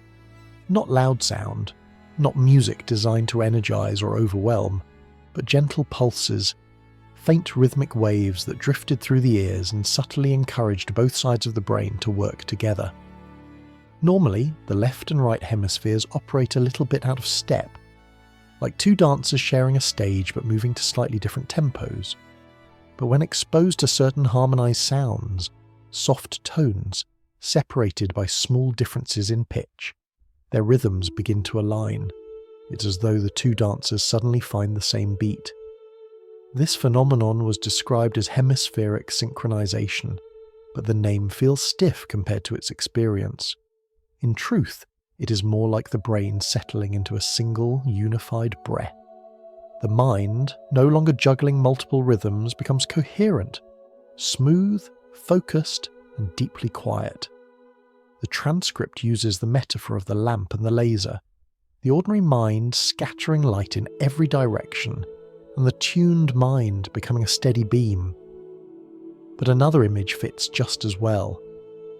Not loud sound, not music designed to energize or overwhelm, but gentle pulses, faint rhythmic waves that drifted through the ears and subtly encouraged both sides of the brain to work together. Normally, the left and right hemispheres operate a little bit out of step, like two dancers sharing a stage but moving to slightly different tempos. But when exposed to certain harmonized sounds, soft tones, separated by small differences in pitch, their rhythms begin to align. It's as though the two dancers suddenly find the same beat. This phenomenon was described as hemispheric synchronization, but the name feels stiff compared to its experience. In truth, it is more like the brain settling into a single, unified breath. The mind, no longer juggling multiple rhythms, becomes coherent, smooth, focused, and deeply quiet. The transcript uses the metaphor of the lamp and the laser, the ordinary mind scattering light in every direction, and the tuned mind becoming a steady beam. But another image fits just as well: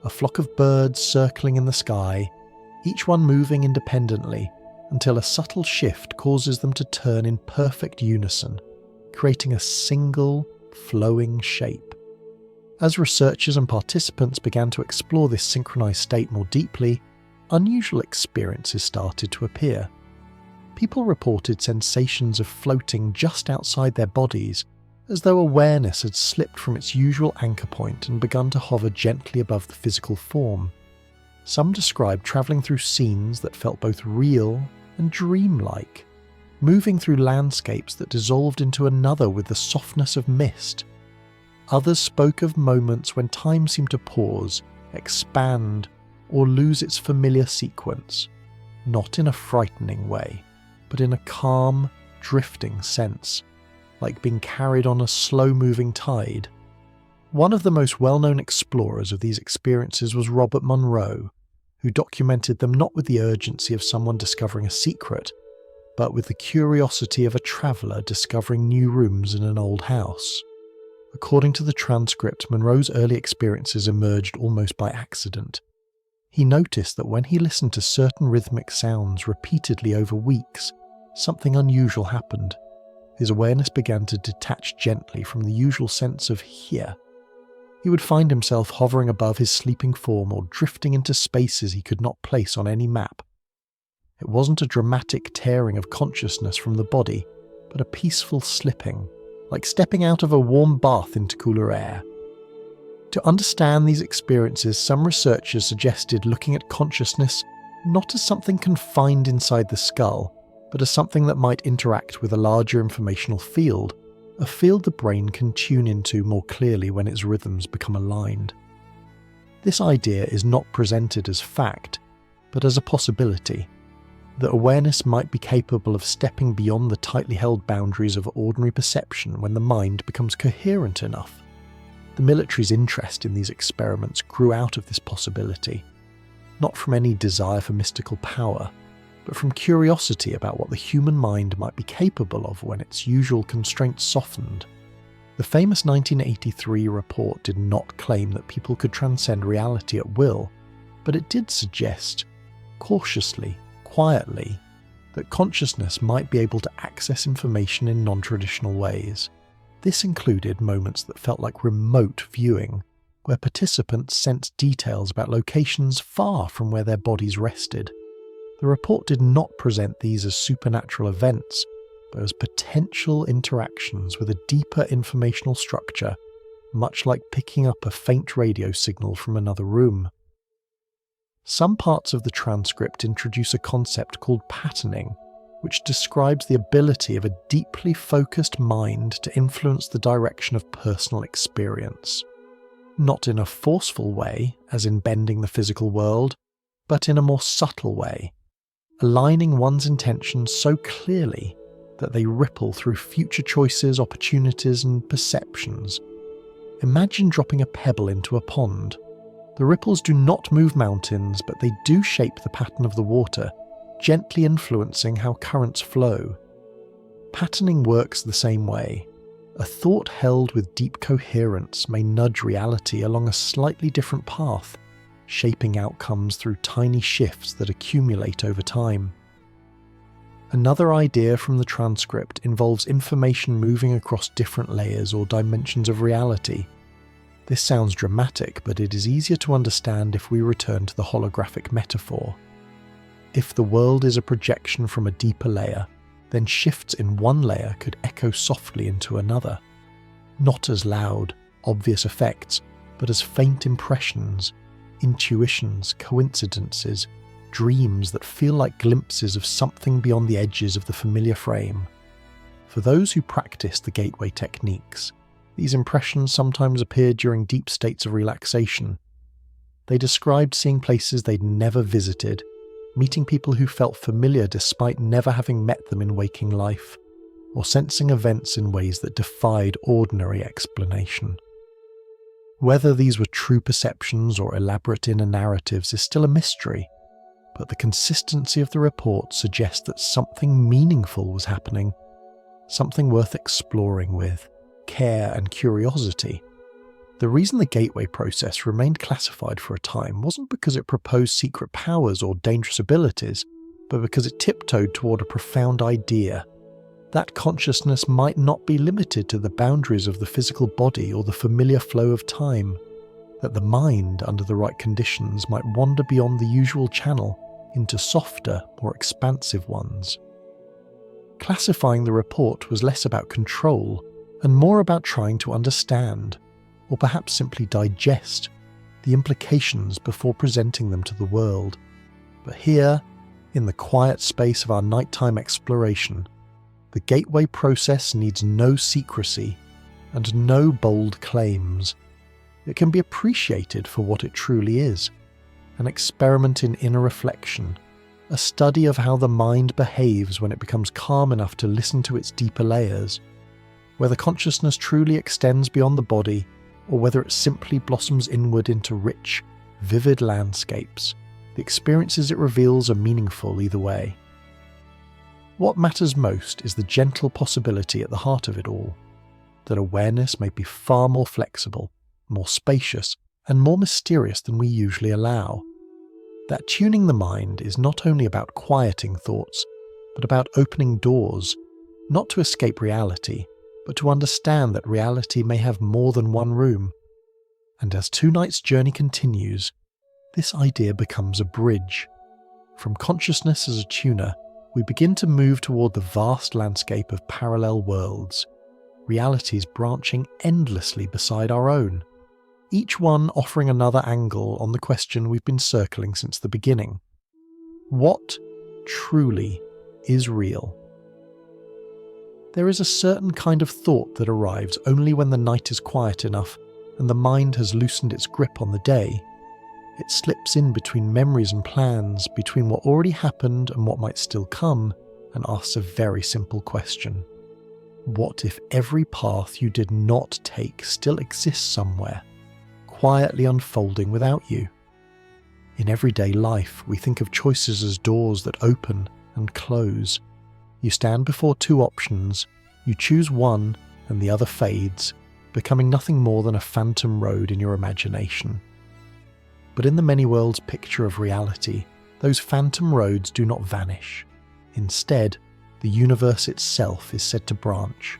a flock of birds circling in the sky, each one moving independently, until a subtle shift causes them to turn in perfect unison, creating a single, flowing shape. As researchers and participants began to explore this synchronized state more deeply, unusual experiences started to appear. People reported sensations of floating just outside their bodies, as though awareness had slipped from its usual anchor point and begun to hover gently above the physical form. Some described travelling through scenes that felt both real and dreamlike, moving through landscapes that dissolved into another with the softness of mist. Others spoke of moments when time seemed to pause, expand, or lose its familiar sequence, not in a frightening way, but in a calm, drifting sense, like being carried on a slow-moving tide. One of the most well-known explorers of these experiences was Robert Monroe, who documented them not with the urgency of someone discovering a secret, but with the curiosity of a traveller discovering new rooms in an old house. According to the transcript, Monroe's early experiences emerged almost by accident. He noticed that when he listened to certain rhythmic sounds repeatedly over weeks, something unusual happened. His awareness began to detach gently from the usual sense of here. He would find himself hovering above his sleeping form or drifting into spaces he could not place on any map. It wasn't a dramatic tearing of consciousness from the body, but a peaceful slipping, like stepping out of a warm bath into cooler air. To understand these experiences, some researchers suggested looking at consciousness not as something confined inside the skull, but as something that might interact with a larger informational field, a field the brain can tune into more clearly when its rhythms become aligned. This idea is not presented as fact, but as a possibility, that awareness might be capable of stepping beyond the tightly held boundaries of ordinary perception when the mind becomes coherent enough. The military's interest in these experiments grew out of this possibility, not from any desire for mystical power, but from curiosity about what the human mind might be capable of when its usual constraints softened. The famous 1983 report did not claim that people could transcend reality at will, but it did suggest, cautiously, quietly, that consciousness might be able to access information in non-traditional ways. This included moments that felt like remote viewing, where participants sensed details about locations far from where their bodies rested. The report did not present these as supernatural events, but as potential interactions with a deeper informational structure, much like picking up a faint radio signal from another room. Some parts of the transcript introduce a concept called patterning, which describes the ability of a deeply focused mind to influence the direction of personal experience. Not in a forceful way, as in bending the physical world, but in a more subtle way, aligning one's intentions so clearly that they ripple through future choices, opportunities, and perceptions. Imagine dropping a pebble into a pond. The ripples do not move mountains, but they do shape the pattern of the water, gently influencing how currents flow. Patterning works the same way. A thought held with deep coherence may nudge reality along a slightly different path, shaping outcomes through tiny shifts that accumulate over time. Another idea from the transcript involves information moving across different layers or dimensions of reality. This sounds dramatic, but it is easier to understand if we return to the holographic metaphor. If the world is a projection from a deeper layer, then shifts in one layer could echo softly into another. Not as loud, obvious effects, but as faint impressions, intuitions, coincidences, dreams that feel like glimpses of something beyond the edges of the familiar frame. For those who practice the gateway techniques, these impressions sometimes appeared during deep states of relaxation. They described seeing places they'd never visited, meeting people who felt familiar despite never having met them in waking life, or sensing events in ways that defied ordinary explanation. Whether these were true perceptions or elaborate inner narratives is still a mystery, but the consistency of the report suggests that something meaningful was happening, something worth exploring with care and curiosity. The reason the gateway process remained classified for a time wasn't because it proposed secret powers or dangerous abilities, but because it tiptoed toward a profound idea. That consciousness might not be limited to the boundaries of the physical body or the familiar flow of time, that the mind, under the right conditions, might wander beyond the usual channel into softer, more expansive ones. Classifying the report was less about control and more about trying to understand, or perhaps simply digest, the implications before presenting them to the world. But here, in the quiet space of our nighttime exploration, the gateway process needs no secrecy and no bold claims. It can be appreciated for what it truly is, an experiment in inner reflection, a study of how the mind behaves when it becomes calm enough to listen to its deeper layers, whether consciousness truly extends beyond the body, or whether it simply blossoms inward into rich, vivid landscapes. The experiences it reveals are meaningful either way. What matters most is the gentle possibility at the heart of it all, that awareness may be far more flexible, more spacious, and more mysterious than we usually allow. That tuning the mind is not only about quieting thoughts, but about opening doors, not to escape reality, but to understand that reality may have more than one room. And as tonight's journey continues, this idea becomes a bridge. From consciousness as a tuner, we begin to move toward the vast landscape of parallel worlds, realities branching endlessly beside our own. each one offering another angle on the question we've been circling since the beginning. What truly is real? There is a certain kind of thought that arrives only when the night is quiet enough and the mind has loosened its grip on the day. It slips in between memories and plans, between what already happened and what might still come, and asks a very simple question. What if every path you did not take still exists somewhere, quietly unfolding without you? In everyday life, we think of choices as doors that open and close. You stand before two options, you choose one and the other fades, becoming nothing more than a phantom road in your imagination. But in the many worlds picture of reality, those phantom roads do not vanish. Instead, the universe itself is said to branch.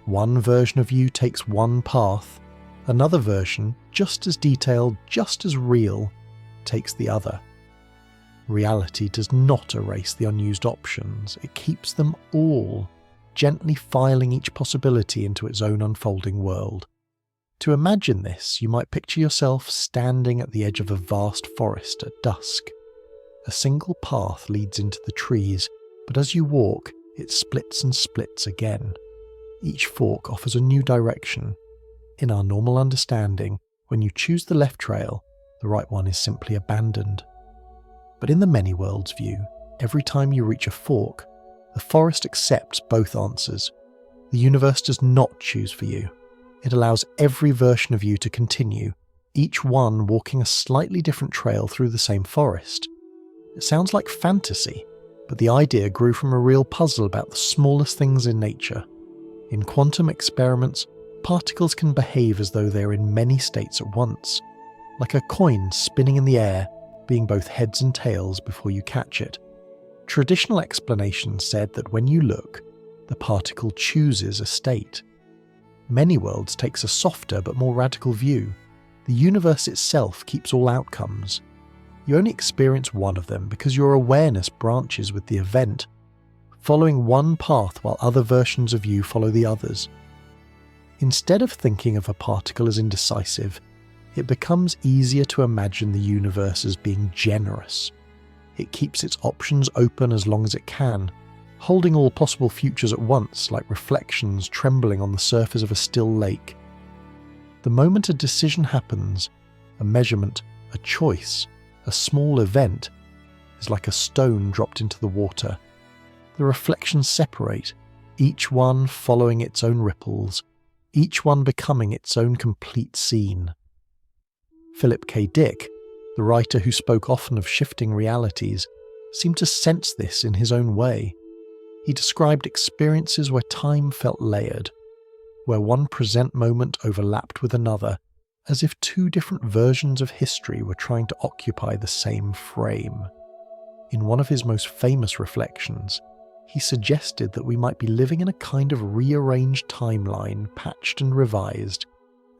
One version of you takes one path, another version, just as detailed, just as real, takes the other. Reality does not erase the unused options, it keeps them all, gently filing each possibility into its own unfolding world. To imagine this, you might picture yourself standing at the edge of a vast forest at dusk. A single path leads into the trees, but as you walk, it splits and splits again. Each fork offers a new direction. In our normal understanding, when you choose the left trail, the right one is simply abandoned. But in the many worlds view, every time you reach a fork, the forest accepts both answers. The universe does not choose for you. It allows every version of you to continue, each one walking a slightly different trail through the same forest. It sounds like fantasy, but the idea grew from a real puzzle about the smallest things in nature. In quantum experiments, particles can behave as though they're in many states at once, like a coin spinning in the air, being both heads and tails before you catch it. Traditional explanations said that when you look, the particle chooses a state. Many worlds takes a softer but more radical view. The universe itself keeps all outcomes. You only experience one of them because your awareness branches with the event, following one path while other versions of you follow the others. Instead of thinking of a particle as indecisive, it becomes easier to imagine the universe as being generous. It keeps its options open as long as it can, holding all possible futures at once like reflections trembling on the surface of a still lake. The moment a decision happens, a measurement, a choice, a small event, is like a stone dropped into the water. The reflections separate, each one following its own ripples, each one becoming its own complete scene. Philip K. Dick, the writer who spoke often of shifting realities, seemed to sense this in his own way. He described experiences where time felt layered, where one present moment overlapped with another, as if two different versions of history were trying to occupy the same frame. In one of his most famous reflections, he suggested that we might be living in a kind of rearranged timeline, patched and revised,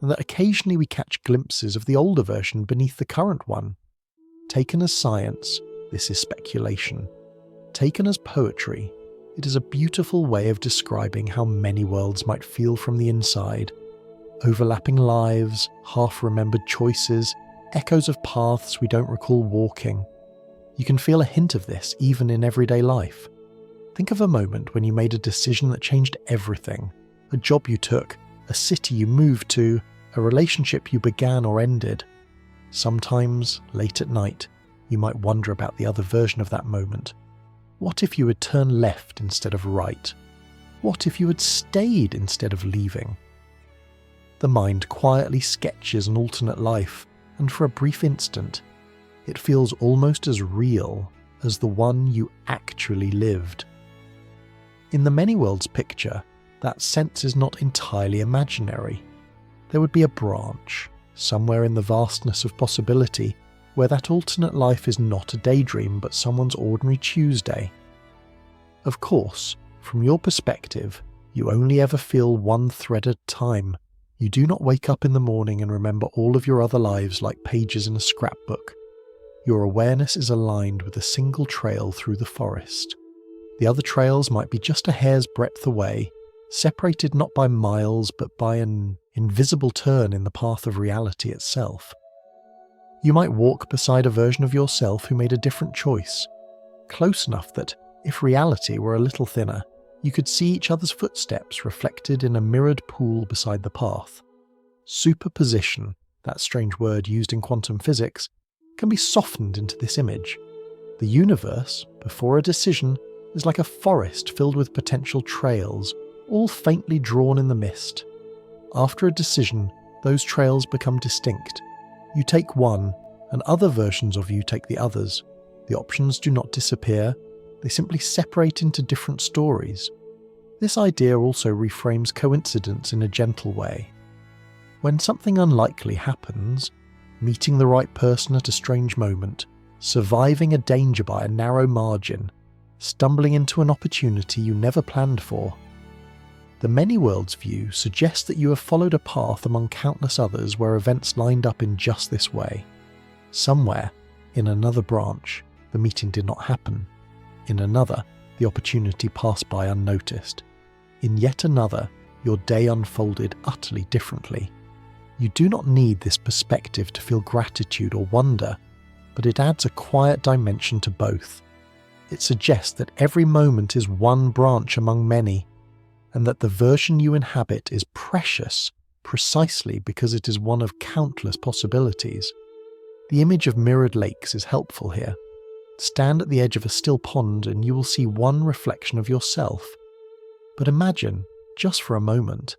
and that occasionally we catch glimpses of the older version beneath the current one. Taken as science, this is speculation. Taken as poetry, it is a beautiful way of describing how many worlds might feel from the inside. Overlapping lives, half-remembered choices, echoes of paths we don't recall walking. You can feel a hint of this even in everyday life. Think of a moment when you made a decision that changed everything. A job you took, a city you moved to, a relationship you began or ended. Sometimes, late at night, you might wonder about the other version of that moment. What if you had turned left instead of right? What if you had stayed instead of leaving? The mind quietly sketches an alternate life, and for a brief instant, it feels almost as real as the one you actually lived. In the many worlds picture, that sense is not entirely imaginary. There would be a branch, somewhere in the vastness of possibility, where that alternate life is not a daydream but someone's ordinary Tuesday. Of course, from your perspective, you only ever feel one thread at a time. You do not wake up in the morning and remember all of your other lives like pages in a scrapbook. Your awareness is aligned with a single trail through the forest. The other trails might be just a hair's breadth away, separated not by miles but by an invisible turn in the path of reality itself. You might walk beside a version of yourself who made a different choice, close enough that, if reality were a little thinner, you could see each other's footsteps reflected in a mirrored pool beside the path. Superposition, that strange word used in quantum physics, can be softened into this image. The universe, before a decision, is like a forest filled with potential trails, all faintly drawn in the mist. After a decision, those trails become distinct. You take one, and other versions of you take the others. The options do not disappear, they simply separate into different stories. This idea also reframes coincidence in a gentle way. When something unlikely happens, meeting the right person at a strange moment, surviving a danger by a narrow margin, stumbling into an opportunity you never planned for. The many worlds view suggests that you have followed a path among countless others where events lined up in just this way. Somewhere, in another branch, the meeting did not happen. In another, the opportunity passed by unnoticed. In yet another, your day unfolded utterly differently. You do not need this perspective to feel gratitude or wonder, but it adds a quiet dimension to both. It suggests that every moment is one branch among many, and that the version you inhabit is precious precisely because it is one of countless possibilities. The image of mirrored lakes is helpful here. Stand at the edge of a still pond and you will see one reflection of yourself. But imagine, just for a moment,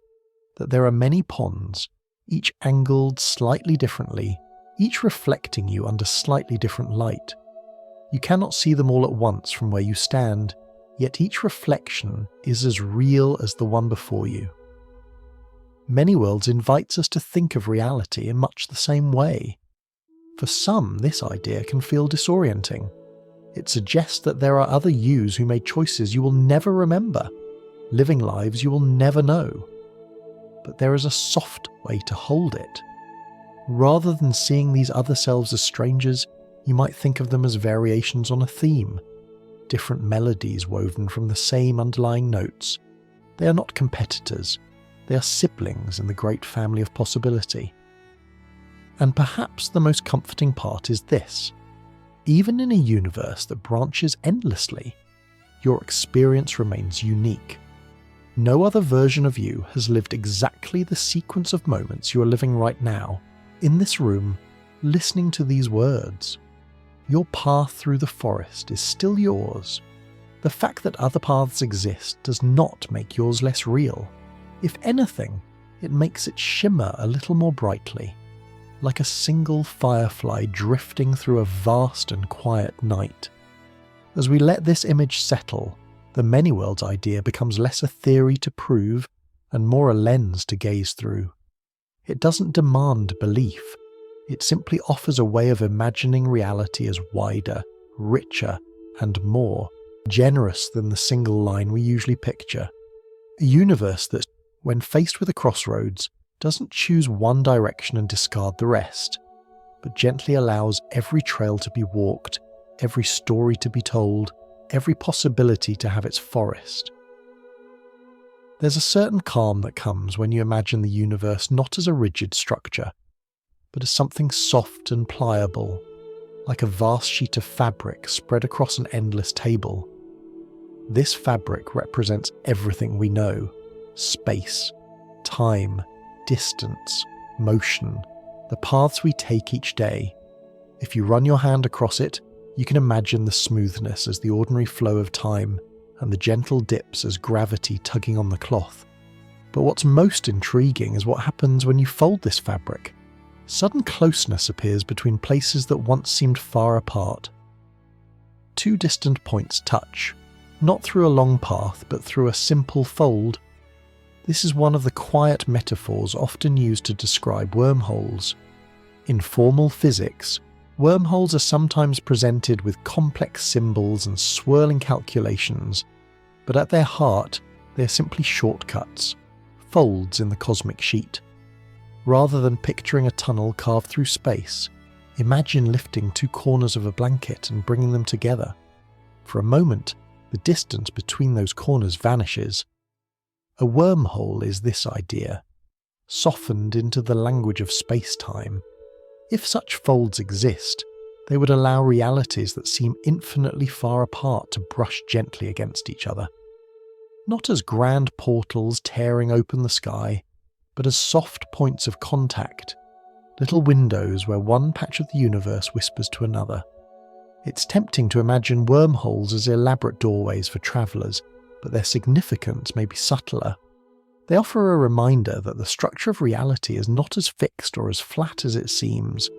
that there are many ponds, each angled slightly differently, each reflecting you under slightly different light. You cannot see them all at once from where you stand, yet each reflection is as real as the one before you. Many Worlds invites us to think of reality in much the same way. For some, this idea can feel disorienting. It suggests that there are other yous who made choices you will never remember, living lives you will never know. But there is a soft way to hold it. Rather than seeing these other selves as strangers, you might think of them as variations on a theme, different melodies woven from the same underlying notes. They are not competitors, they are siblings in the great family of possibility. And perhaps the most comforting part is this. Even in a universe that branches endlessly, your experience remains unique. No other version of you has lived exactly the sequence of moments you are living right now, in this room, listening to these words. Your path through the forest is still yours. The fact that other paths exist does not make yours less real. If anything, it makes it shimmer a little more brightly, like a single firefly drifting through a vast and quiet night. As we let this image settle, the many worlds idea becomes less a theory to prove and more a lens to gaze through. It doesn't demand belief. It simply offers a way of imagining reality as wider, richer, and more generous than the single line we usually picture. A universe that, when faced with a crossroads, doesn't choose one direction and discard the rest, but gently allows every trail to be walked, every story to be told, every possibility to have its forest. There's a certain calm that comes when you imagine the universe not as a rigid structure, but as something soft and pliable, like a vast sheet of fabric spread across an endless table. This fabric represents everything we know: space, time, distance, motion, the paths we take each day. If you run your hand across it, you can imagine the smoothness as the ordinary flow of time and the gentle dips as gravity tugging on the cloth. But what's most intriguing is what happens when you fold this fabric. Sudden closeness appears between places that once seemed far apart. Two distant points touch, not through a long path but through a simple fold. This is one of the quiet metaphors often used to describe wormholes. In formal physics, wormholes are sometimes presented with complex symbols and swirling calculations, but at their heart, they are simply shortcuts, folds in the cosmic sheet. Rather than picturing a tunnel carved through space, imagine lifting two corners of a blanket and bringing them together. For a moment, the distance between those corners vanishes. A wormhole is this idea. softened into the language of space-time. If such folds exist, they would allow realities that seem infinitely far apart to brush gently against each other. Not as grand portals tearing open the sky, but as soft points of contact, little windows where one patch of the universe whispers to another. It's tempting to imagine wormholes as elaborate doorways for travellers, but their significance may be subtler. They offer a reminder that the structure of reality is not as fixed or as flat as it seems.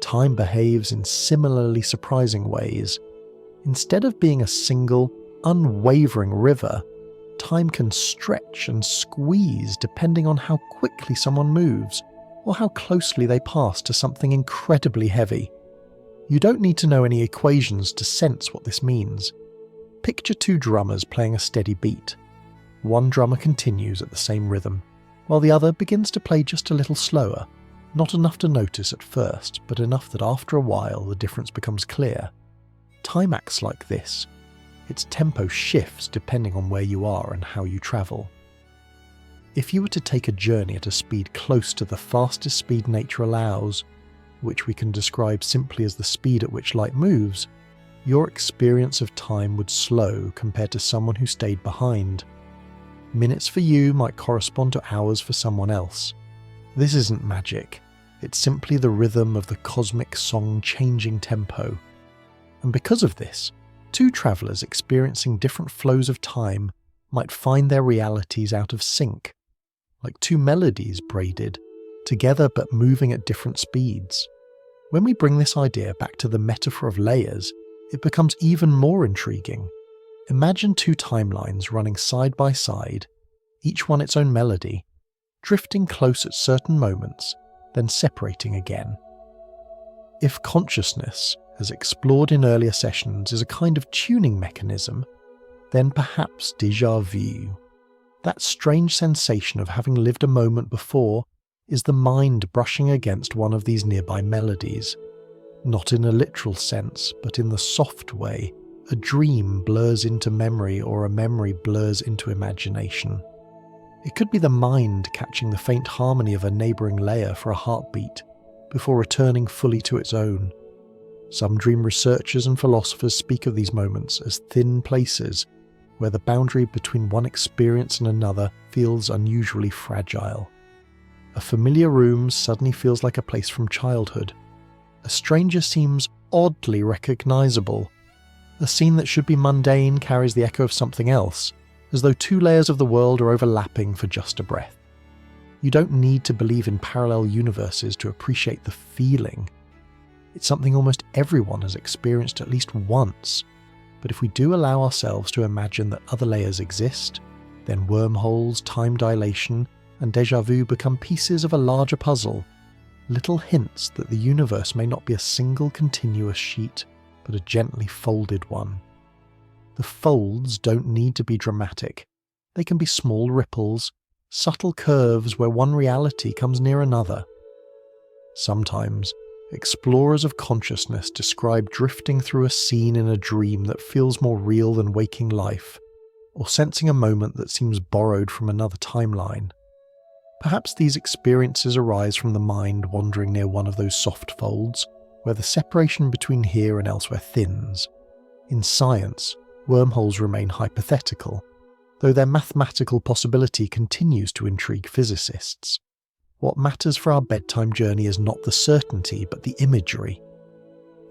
Time behaves in similarly surprising ways. Instead of being a single, unwavering river, time can stretch and squeeze depending on how quickly someone moves, or how closely they pass to something incredibly heavy. You don't need to know any equations to sense what this means. Picture two drummers playing a steady beat. One drummer continues at the same rhythm, while the other begins to play just a little slower, not enough to notice at first, but enough that after a while the difference becomes clear. Time acts like this. Its tempo shifts depending on where you are and how you travel. If you were to take a journey at a speed close to the fastest speed nature allows, which we can describe simply as the speed at which light moves, your experience of time would slow compared to someone who stayed behind. Minutes for you might correspond to hours for someone else. This isn't magic, it's simply the rhythm of the cosmic song changing tempo. And because of this, two travellers experiencing different flows of time might find their realities out of sync, like two melodies braided, together but moving at different speeds. When we bring this idea back to the metaphor of layers, it becomes even more intriguing. Imagine two timelines running side by side, each one its own melody, drifting close at certain moments, then separating again. If consciousness, as explored in earlier sessions, is a kind of tuning mechanism, then perhaps déjà vu, that strange sensation of having lived a moment before, is the mind brushing against one of these nearby melodies. Not in a literal sense, but in the soft way a dream blurs into memory or a memory blurs into imagination. It could be the mind catching the faint harmony of a neighbouring layer for a heartbeat, before returning fully to its own. Some dream researchers and philosophers speak of these moments as thin places, where the boundary between one experience and another feels unusually fragile. A familiar room suddenly feels like a place from childhood. A stranger seems oddly recognisable. A scene that should be mundane carries the echo of something else, as though two layers of the world are overlapping for just a breath. You don't need to believe in parallel universes to appreciate the feeling. It's something almost everyone has experienced at least once, but if we do allow ourselves to imagine that other layers exist, then wormholes, time dilation, and déjà vu become pieces of a larger puzzle, little hints that the universe may not be a single continuous sheet, but a gently folded one. The folds don't need to be dramatic. They can be small ripples, subtle curves where one reality comes near another. Sometimes, explorers of consciousness describe drifting through a scene in a dream that feels more real than waking life, or sensing a moment that seems borrowed from another timeline. Perhaps these experiences arise from the mind wandering near one of those soft folds, where the separation between here and elsewhere thins. In science, wormholes remain hypothetical, though their mathematical possibility continues to intrigue physicists. What matters for our bedtime journey is not the certainty, but the imagery.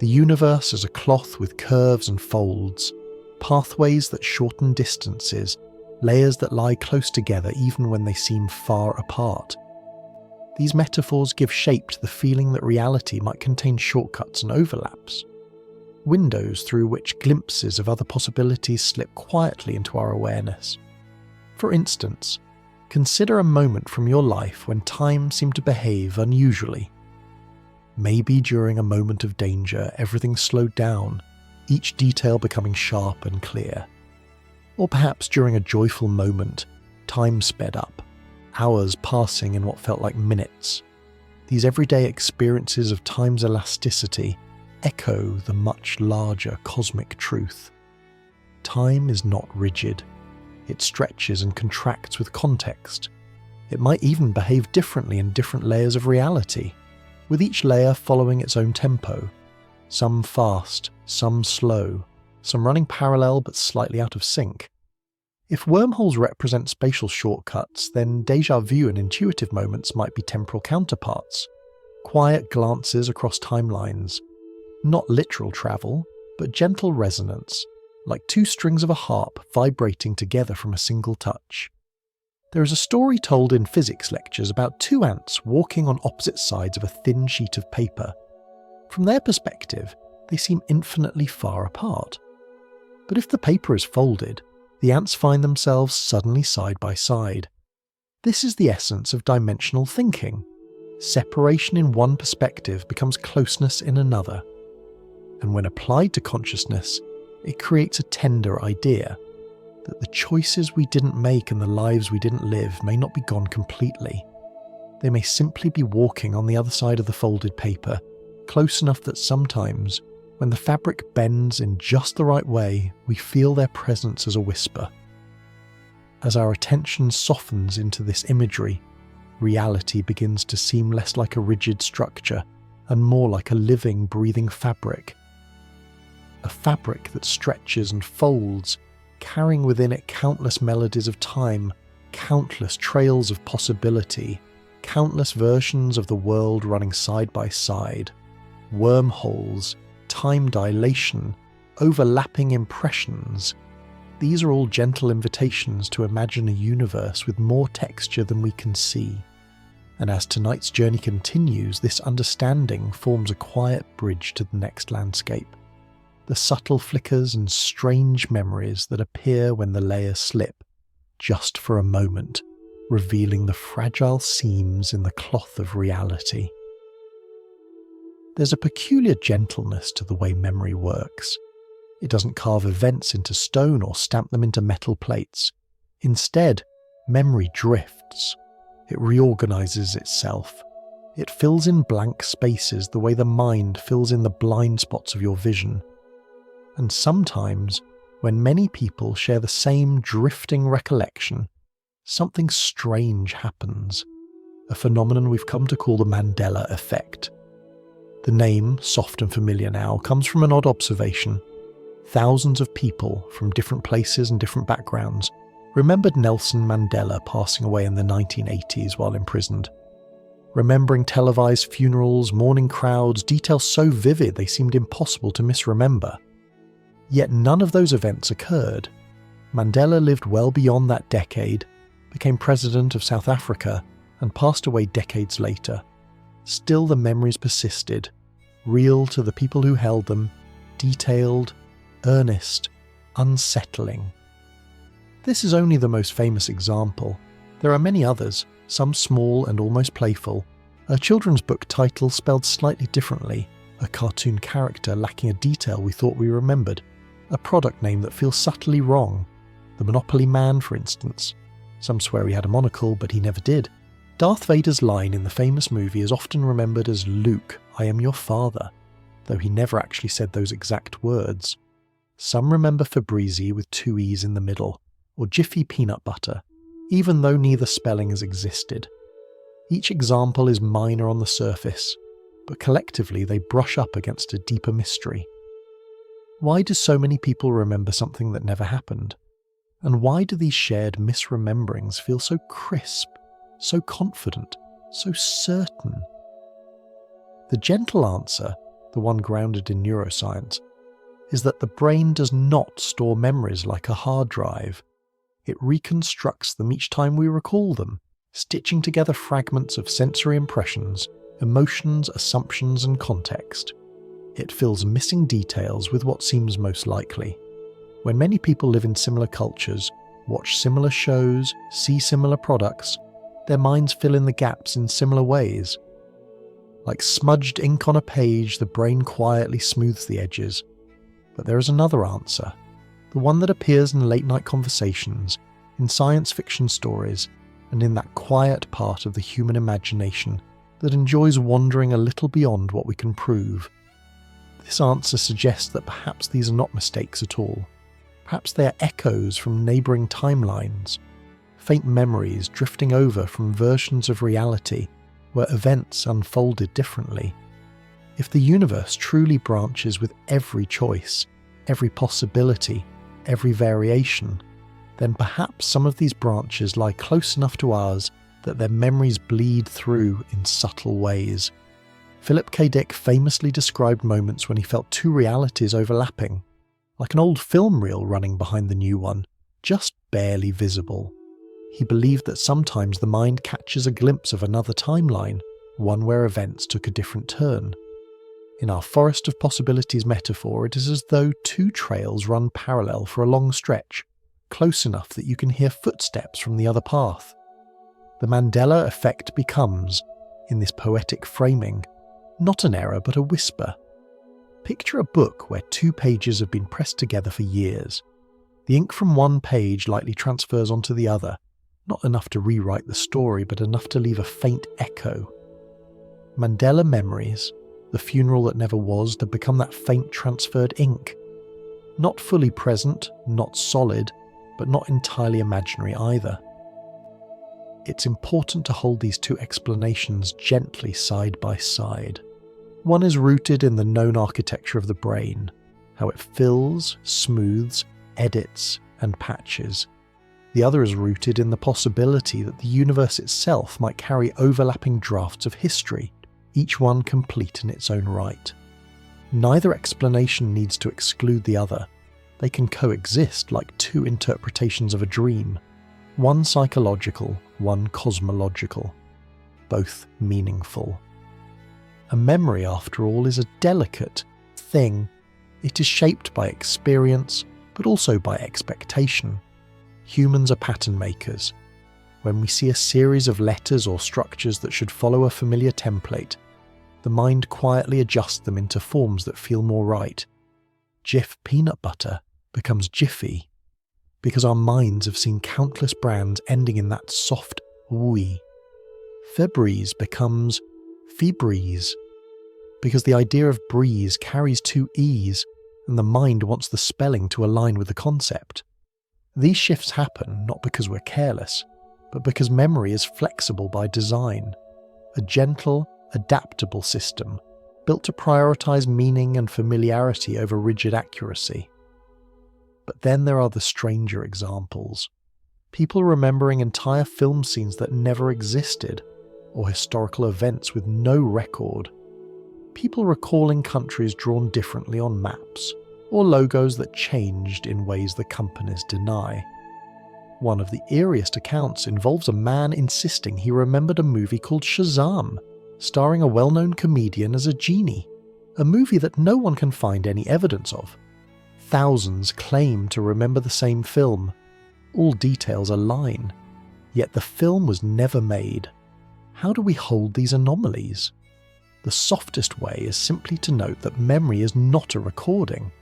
The universe is a cloth with curves and folds, pathways that shorten distances, layers that lie close together even when they seem far apart. These metaphors give shape to the feeling that reality might contain shortcuts and overlaps, windows through which glimpses of other possibilities slip quietly into our awareness. For instance, consider a moment from your life when time seemed to behave unusually. Maybe during a moment of danger, everything slowed down, each detail becoming sharp and clear. Or perhaps during a joyful moment, time sped up, hours passing in what felt like minutes. These everyday experiences of time's elasticity echo the much larger cosmic truth. Time is not rigid. It stretches and contracts with context. It might even behave differently in different layers of reality, with each layer following its own tempo, some fast, some slow, some running parallel but slightly out of sync. If wormholes represent spatial shortcuts, then déjà vu and intuitive moments might be temporal counterparts, quiet glances across timelines, not literal travel, but gentle resonance, like two strings of a harp vibrating together from a single touch. There is a story told in physics lectures about two ants walking on opposite sides of a thin sheet of paper. From their perspective, they seem infinitely far apart. But if the paper is folded, the ants find themselves suddenly side by side. This is the essence of dimensional thinking. Separation in one perspective becomes closeness in another. And when applied to consciousness, it creates a tender idea that the choices we didn't make and the lives we didn't live may not be gone completely. They may simply be walking on the other side of the folded paper, close enough that sometimes, when the fabric bends in just the right way, we feel their presence as a whisper. As our attention softens into this imagery, reality begins to seem less like a rigid structure and more like a living, breathing fabric. A fabric that stretches and folds, carrying within it countless melodies of time, countless trails of possibility, countless versions of the world running side by side, wormholes, time dilation, overlapping impressions. These are all gentle invitations to imagine a universe with more texture than we can see. And as tonight's journey continues, this understanding forms a quiet bridge to the next landscape. The subtle flickers and strange memories that appear when the layers slip, just for a moment, revealing the fragile seams in the cloth of reality. There's a peculiar gentleness to the way memory works. It doesn't carve events into stone or stamp them into metal plates. Instead, memory drifts. It reorganizes itself. It fills in blank spaces the way the mind fills in the blind spots of your vision. And sometimes, when many people share the same drifting recollection, something strange happens, a phenomenon we've come to call the Mandela Effect. The name, soft and familiar now, comes from an odd observation. Thousands of people from different places and different backgrounds remembered Nelson Mandela passing away in the 1980s while imprisoned. Remembering televised funerals, mourning crowds, details so vivid they seemed impossible to misremember. Yet none of those events occurred. Mandela lived well beyond that decade, became president of South Africa, and passed away decades later. Still the memories persisted, real to the people who held them, detailed, earnest, unsettling. This is only the most famous example. There are many others, some small and almost playful. A children's book title spelled slightly differently, a cartoon character lacking a detail we thought we remembered, a product name that feels subtly wrong. The Monopoly Man, for instance. Some swear he had a monocle, but he never did. Darth Vader's line in the famous movie is often remembered as "Luke, I am your father," though he never actually said those exact words. Some remember Febreze with two E's in the middle, or Jiffy peanut butter, even though neither spelling has existed. Each example is minor on the surface, but collectively they brush up against a deeper mystery. Why do so many people remember something that never happened? And why do these shared misrememberings feel so crisp, so confident, so certain? The gentle answer, the one grounded in neuroscience, is that the brain does not store memories like a hard drive. It reconstructs them each time we recall them, stitching together fragments of sensory impressions, emotions, assumptions, and context. It fills missing details with what seems most likely. When many people live in similar cultures, watch similar shows, see similar products, their minds fill in the gaps in similar ways. Like smudged ink on a page, the brain quietly smooths the edges. But there is another answer, the one that appears in late-night conversations, in science fiction stories, and in that quiet part of the human imagination that enjoys wandering a little beyond what we can prove. This answer suggests that perhaps these are not mistakes at all. Perhaps they are echoes from neighbouring timelines, faint memories drifting over from versions of reality where events unfolded differently. If the universe truly branches with every choice, every possibility, every variation, then perhaps some of these branches lie close enough to ours that their memories bleed through in subtle ways. Philip K. Dick famously described moments when he felt two realities overlapping, like an old film reel running behind the new one, just barely visible. He believed that sometimes the mind catches a glimpse of another timeline, one where events took a different turn. In our forest of possibilities metaphor, it is as though two trails run parallel for a long stretch, close enough that you can hear footsteps from the other path. The Mandela Effect becomes, in this poetic framing, not an error but a whisper. Picture a book where two pages have been pressed together for years. The ink from one page lightly transfers onto the other, not enough to rewrite the story but enough to leave a faint echo. Mandela memories, the funeral that never was, to become that faint transferred ink. Not fully present, not solid, but not entirely imaginary either. It's important to hold these two explanations gently side by side. One is rooted in the known architecture of the brain, how it fills, smooths, edits, and patches. The other is rooted in the possibility that the universe itself might carry overlapping drafts of history, each one complete in its own right. Neither explanation needs to exclude the other. They can coexist like two interpretations of a dream, one psychological, one cosmological, both meaningful. A memory, after all, is a delicate thing. It is shaped by experience, but also by expectation. Humans are pattern makers. When we see a series of letters or structures that should follow a familiar template, the mind quietly adjusts them into forms that feel more right. Jif peanut butter becomes Jiffy, because our minds have seen countless brands ending in that soft ooey. Febreze becomes Febreze, because the idea of breeze carries two E's, and the mind wants the spelling to align with the concept. These shifts happen not because we're careless, but because memory is flexible by design, a gentle, adaptable system built to prioritize meaning and familiarity over rigid accuracy. But then there are the stranger examples. People remembering entire film scenes that never existed, or historical events with no record. People recalling countries drawn differently on maps, or logos that changed in ways the companies deny. One of the eeriest accounts involves a man insisting he remembered a movie called Shazam, starring a well-known comedian as a genie, a movie that no one can find any evidence of. Thousands claim to remember the same film. All details align, yet the film was never made. How do we hold these anomalies? The softest way is simply to note that memory is not a recording.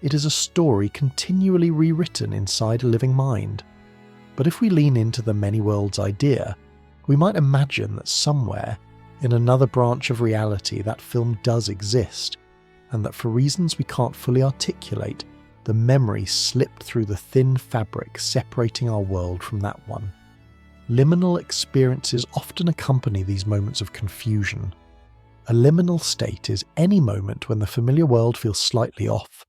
It is a story continually rewritten inside a living mind. But if we lean into the many worlds idea, we might imagine that somewhere, in another branch of reality, that film does exist, and that for reasons we can't fully articulate, the memory slipped through the thin fabric separating our world from that one. Liminal experiences often accompany these moments of confusion. A liminal state is any moment when the familiar world feels slightly off.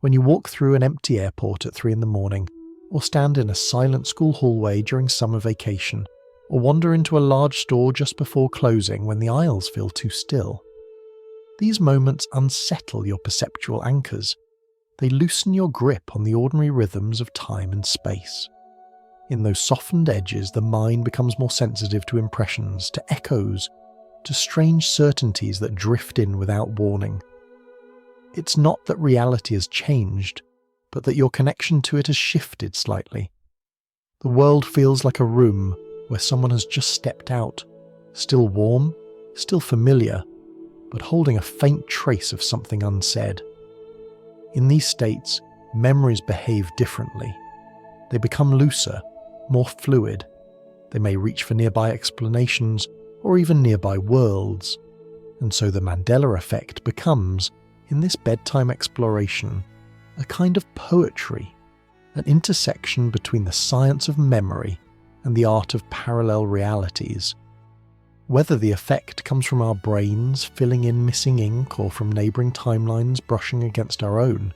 When you walk through an empty airport at 3 a.m, or stand in a silent school hallway during summer vacation, or wander into a large store just before closing when the aisles feel too still. These moments unsettle your perceptual anchors. They loosen your grip on the ordinary rhythms of time and space. In those softened edges, the mind becomes more sensitive to impressions, to echoes, to strange certainties that drift in without warning. It's not that reality has changed, but that your connection to it has shifted slightly. The world feels like a room where someone has just stepped out, still warm, still familiar, but holding a faint trace of something unsaid. In these states, memories behave differently. They become looser, more fluid. They may reach for nearby explanations or even nearby worlds. And so the Mandela Effect becomes, in this bedtime exploration, a kind of poetry, an intersection between the science of memory and the art of parallel realities. Whether the effect comes from our brains filling in missing ink or from neighbouring timelines brushing against our own,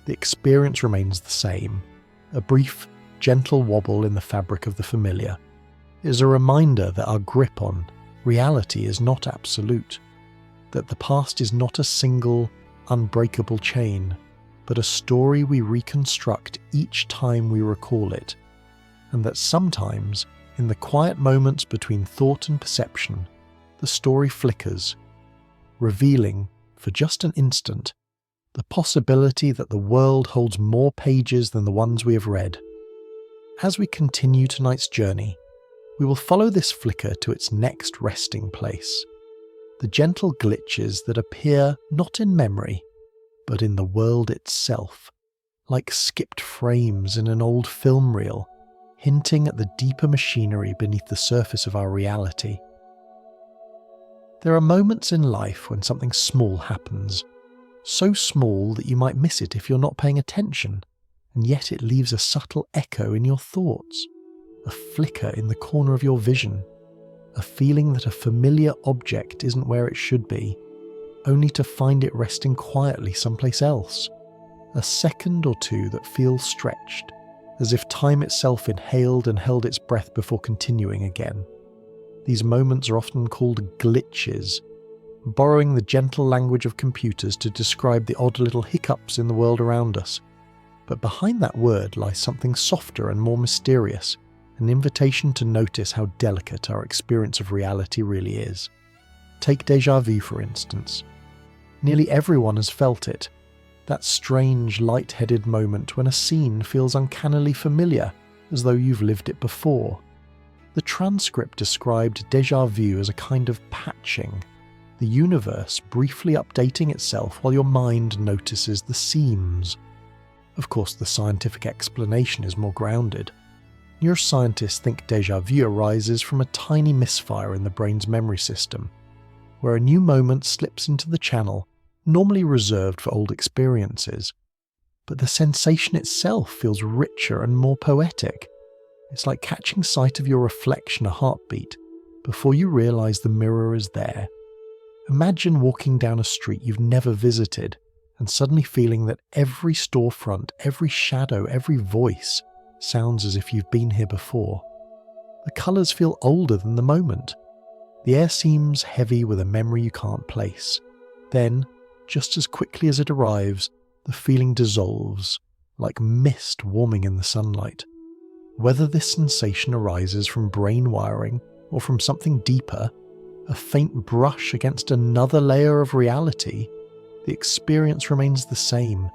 the experience remains the same. A brief, gentle wobble in the fabric of the familiar. It is a reminder that our grip on reality is not absolute, that the past is not a single, unbreakable chain, but a story we reconstruct each time we recall it, and that sometimes, in the quiet moments between thought and perception, the story flickers, revealing, for just an instant, the possibility that the world holds more pages than the ones we have read. As we continue tonight's journey, we will follow this flicker to its next resting place, the gentle glitches that appear not in memory, but in the world itself, like skipped frames in an old film reel, hinting at the deeper machinery beneath the surface of our reality. There are moments in life when something small happens, so small that you might miss it if you're not paying attention, and yet it leaves a subtle echo in your thoughts, a flicker in the corner of your vision, a feeling that a familiar object isn't where it should be, only to find it resting quietly someplace else, a second or two that feels stretched, as if time itself inhaled and held its breath before continuing again. These moments are often called glitches, borrowing the gentle language of computers to describe the odd little hiccups in the world around us. But behind that word lies something softer and more mysterious, an invitation to notice how delicate our experience of reality really is. Take déjà vu, for instance. Nearly everyone has felt it, that strange, light-headed moment when a scene feels uncannily familiar, as though you've lived it before. The transcript described déjà vu as a kind of patching, the universe briefly updating itself while your mind notices the seams. Of course, the scientific explanation is more grounded. Neuroscientists think déjà vu arises from a tiny misfire in the brain's memory system, where a new moment slips into the channel normally reserved for old experiences. But the sensation itself feels richer and more poetic. It's like catching sight of your reflection a heartbeat before you realise the mirror is there. Imagine walking down a street you've never visited and suddenly feeling that every storefront, every shadow, every voice sounds as if you've been here before. The colours feel older than the moment. The air seems heavy with a memory you can't place. Then, just as quickly as it arrives, the feeling dissolves, like mist warming in the sunlight. Whether this sensation arises from brain wiring or from something deeper, a faint brush against another layer of reality, the experience remains the same,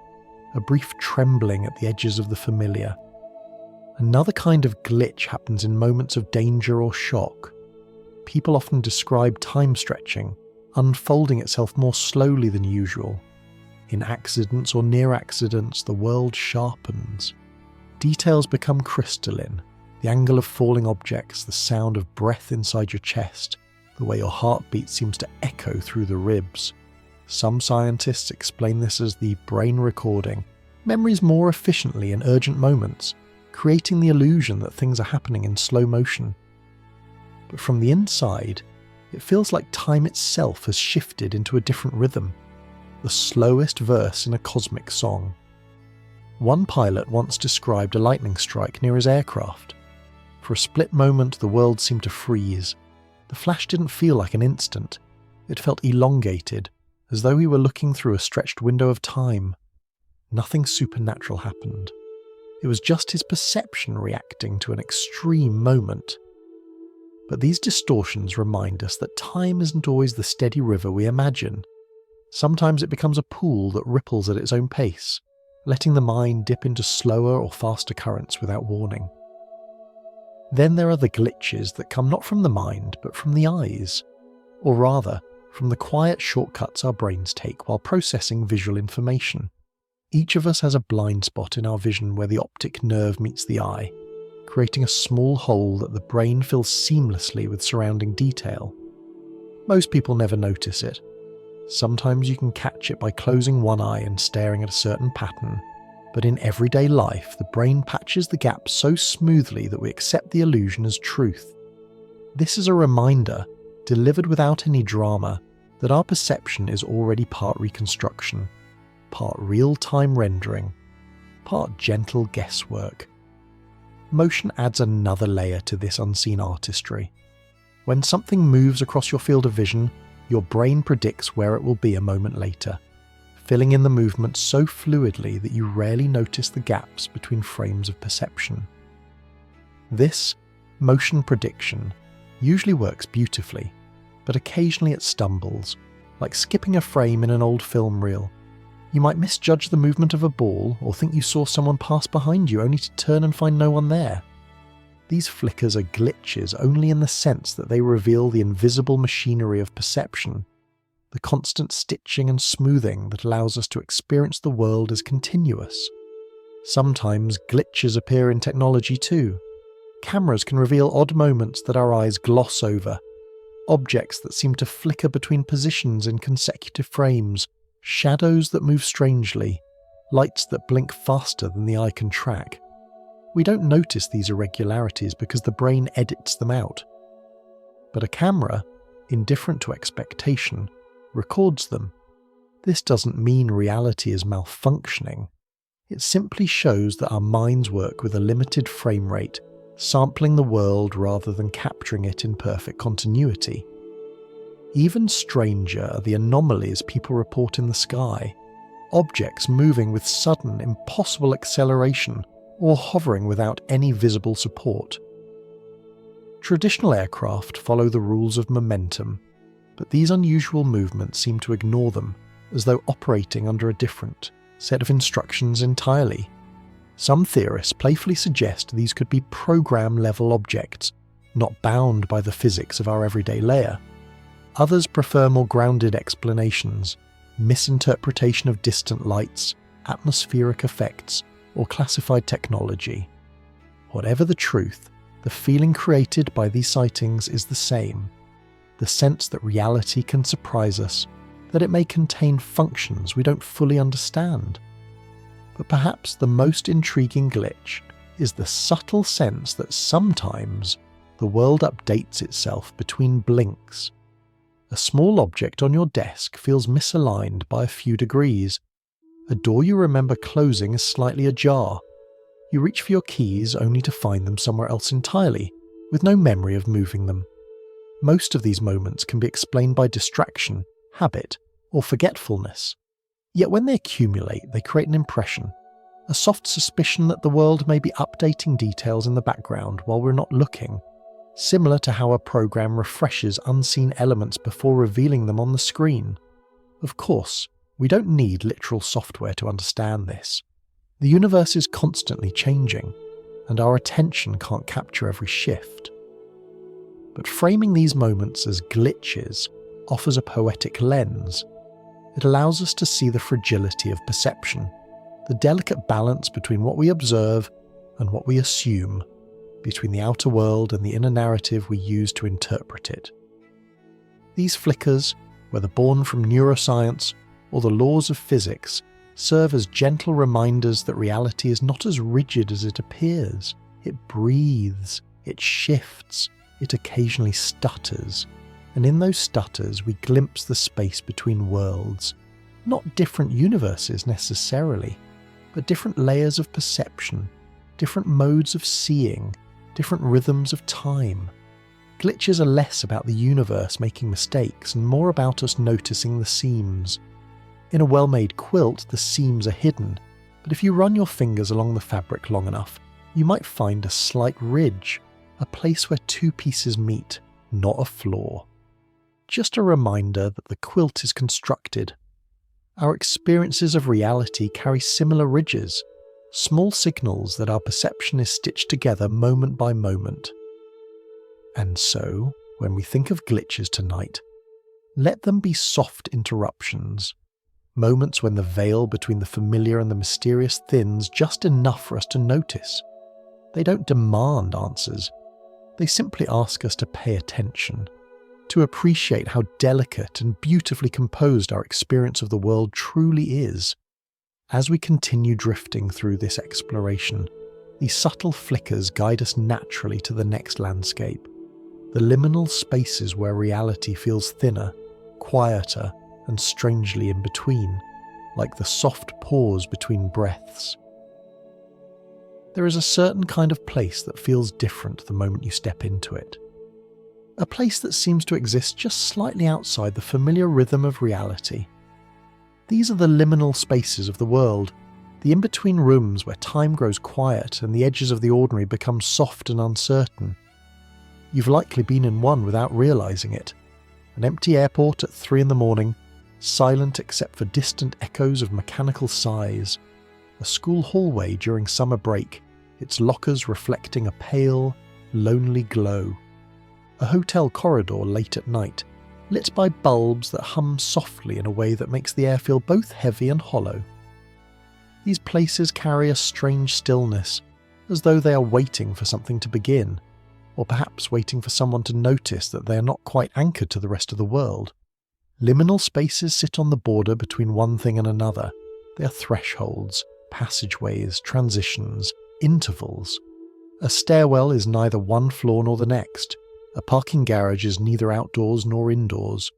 a brief trembling at the edges of the familiar. Another kind of glitch happens in moments of danger or shock. People often describe time stretching, unfolding itself more slowly than usual. In accidents or near accidents, the world sharpens. Details become crystalline, the angle of falling objects, the sound of breath inside your chest, the way your heartbeat seems to echo through the ribs. Some scientists explain this as the brain recording memories more efficiently in urgent moments, creating the illusion that things are happening in slow motion. But from the inside, it feels like time itself has shifted into a different rhythm, the slowest verse in a cosmic song. One pilot once described a lightning strike near his aircraft. For a split moment, the world seemed to freeze. The flash didn't feel like an instant. It felt elongated, as though he were looking through a stretched window of time. Nothing supernatural happened. It was just his perception reacting to an extreme moment. But these distortions remind us that time isn't always the steady river we imagine. Sometimes it becomes a pool that ripples at its own pace, letting the mind dip into slower or faster currents without warning. Then there are the glitches that come not from the mind, but from the eyes, or rather, from the quiet shortcuts our brains take while processing visual information. Each of us has a blind spot in our vision where the optic nerve meets the eye, creating a small hole that the brain fills seamlessly with surrounding detail. Most people never notice it. Sometimes you can catch it by closing one eye and staring at a certain pattern, But in everyday life, the brain patches the gaps so smoothly that we accept the illusion as truth. This is a reminder, delivered without any drama, that our perception is already part reconstruction, part real-time rendering, part gentle guesswork. Motion adds another layer to this unseen artistry. When something moves across your field of vision, your brain predicts where it will be a moment later, filling in the movement so fluidly that you rarely notice the gaps between frames of perception. This motion prediction usually works beautifully, but occasionally it stumbles, like skipping a frame in an old film reel. You might misjudge the movement of a ball or think you saw someone pass behind you only to turn and find no one there. These flickers are glitches only in the sense that they reveal the invisible machinery of perception, the constant stitching and smoothing that allows us to experience the world as continuous. Sometimes glitches appear in technology too. Cameras can reveal odd moments that our eyes gloss over, objects that seem to flicker between positions in consecutive frames, shadows that move strangely, lights that blink faster than the eye can track. We don't notice these irregularities because the brain edits them out. But a camera, indifferent to expectation, records them. This doesn't mean reality is malfunctioning. It simply shows that our minds work with a limited frame rate, sampling the world rather than capturing it in perfect continuity. Even stranger are the anomalies people report in the sky, objects moving with sudden, impossible acceleration or hovering without any visible support. Traditional aircraft follow the rules of momentum, but these unusual movements seem to ignore them, as though operating under a different set of instructions entirely. Some theorists playfully suggest these could be program-level objects, not bound by the physics of our everyday layer. Others prefer more grounded explanations, misinterpretation of distant lights, atmospheric effects, or classified technology. Whatever the truth, the feeling created by these sightings is the same. The sense that reality can surprise us, that it may contain functions we don't fully understand. But perhaps the most intriguing glitch is the subtle sense that sometimes the world updates itself between blinks. A small object on your desk feels misaligned by a few degrees. A door you remember closing is slightly ajar. You reach for your keys only to find them somewhere else entirely, with no memory of moving them. Most of these moments can be explained by distraction, habit, or forgetfulness. Yet when they accumulate, they create an impression, a soft suspicion that the world may be updating details in the background while we're not looking, similar to how a program refreshes unseen elements before revealing them on the screen. Of course, we don't need literal software to understand this. The universe is constantly changing, and our attention can't capture every shift. But framing these moments as glitches offers a poetic lens. It allows us to see the fragility of perception, the delicate balance between what we observe and what we assume, between the outer world and the inner narrative we use to interpret it. These flickers, whether born from neuroscience or the laws of physics, serve as gentle reminders that reality is not as rigid as it appears. It breathes, it shifts, it occasionally stutters, and in those stutters we glimpse the space between worlds, not different universes necessarily, but different layers of perception, different modes of seeing, different rhythms of time. Glitches are less about the universe making mistakes and more about us noticing the seams. In a well-made quilt, the seams are hidden, but if you run your fingers along the fabric long enough, you might find a slight ridge, a place where two pieces meet, not a flaw. Just a reminder that the quilt is constructed. Our experiences of reality carry similar ridges, small signals that our perception is stitched together moment by moment. And so, when we think of glitches tonight, let them be soft interruptions, moments when the veil between the familiar and the mysterious thins just enough for us to notice. They don't demand answers. They simply ask us to pay attention, to appreciate how delicate and beautifully composed our experience of the world truly is. As we continue drifting through this exploration, these subtle flickers guide us naturally to the next landscape, the liminal spaces where reality feels thinner, quieter, and strangely in between, like the soft pause between breaths. There is a certain kind of place that feels different the moment you step into it. A place that seems to exist just slightly outside the familiar rhythm of reality. These are the liminal spaces of the world, the in-between rooms where time grows quiet and the edges of the ordinary become soft and uncertain. You've likely been in one without realising it. An empty airport at 3 a.m, silent except for distant echoes of mechanical sighs. A school hallway during summer break, its lockers reflecting a pale, lonely glow. A hotel corridor late at night, lit by bulbs that hum softly in a way that makes the air feel both heavy and hollow. These places carry a strange stillness, as though they are waiting for something to begin, or perhaps waiting for someone to notice that they are not quite anchored to the rest of the world. Liminal spaces sit on the border between one thing and another. They are thresholds, passageways, transitions, intervals. A stairwell is neither one floor nor the next. A parking garage is neither outdoors nor indoors.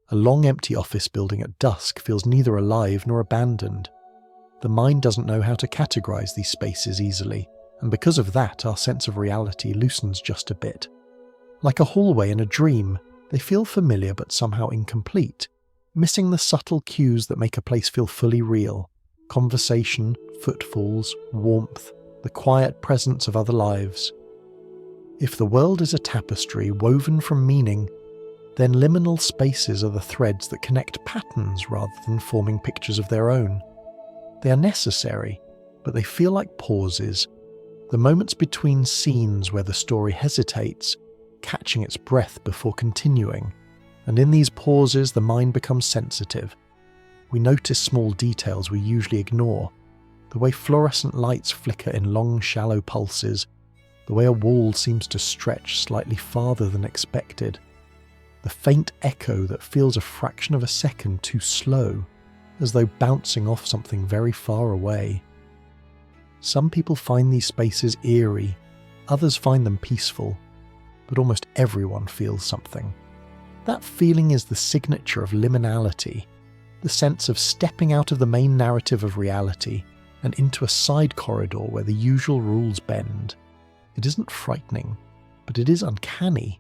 A long empty office building at dusk feels neither alive nor abandoned. The mind doesn't know how to categorize these spaces easily, and because of that our sense of reality loosens just a bit. Like a hallway in a dream, they feel familiar but somehow incomplete, missing the subtle cues that make a place feel fully real. Conversation, footfalls, warmth, the quiet presence of other lives. If the world is a tapestry woven from meaning, then liminal spaces are the threads that connect patterns rather than forming pictures of their own. They are necessary, but they feel like pauses, the moments between scenes where the story hesitates, catching its breath before continuing, and in these pauses the mind becomes sensitive. We notice small details we usually ignore, the way fluorescent lights flicker in long, shallow pulses, the way a wall seems to stretch slightly farther than expected, the faint echo that feels a fraction of a second too slow, as though bouncing off something very far away. Some people find these spaces eerie, others find them peaceful, but almost everyone feels something. That feeling is the signature of liminality, the sense of stepping out of the main narrative of reality and into a side corridor where the usual rules bend. It isn't frightening, but it is uncanny,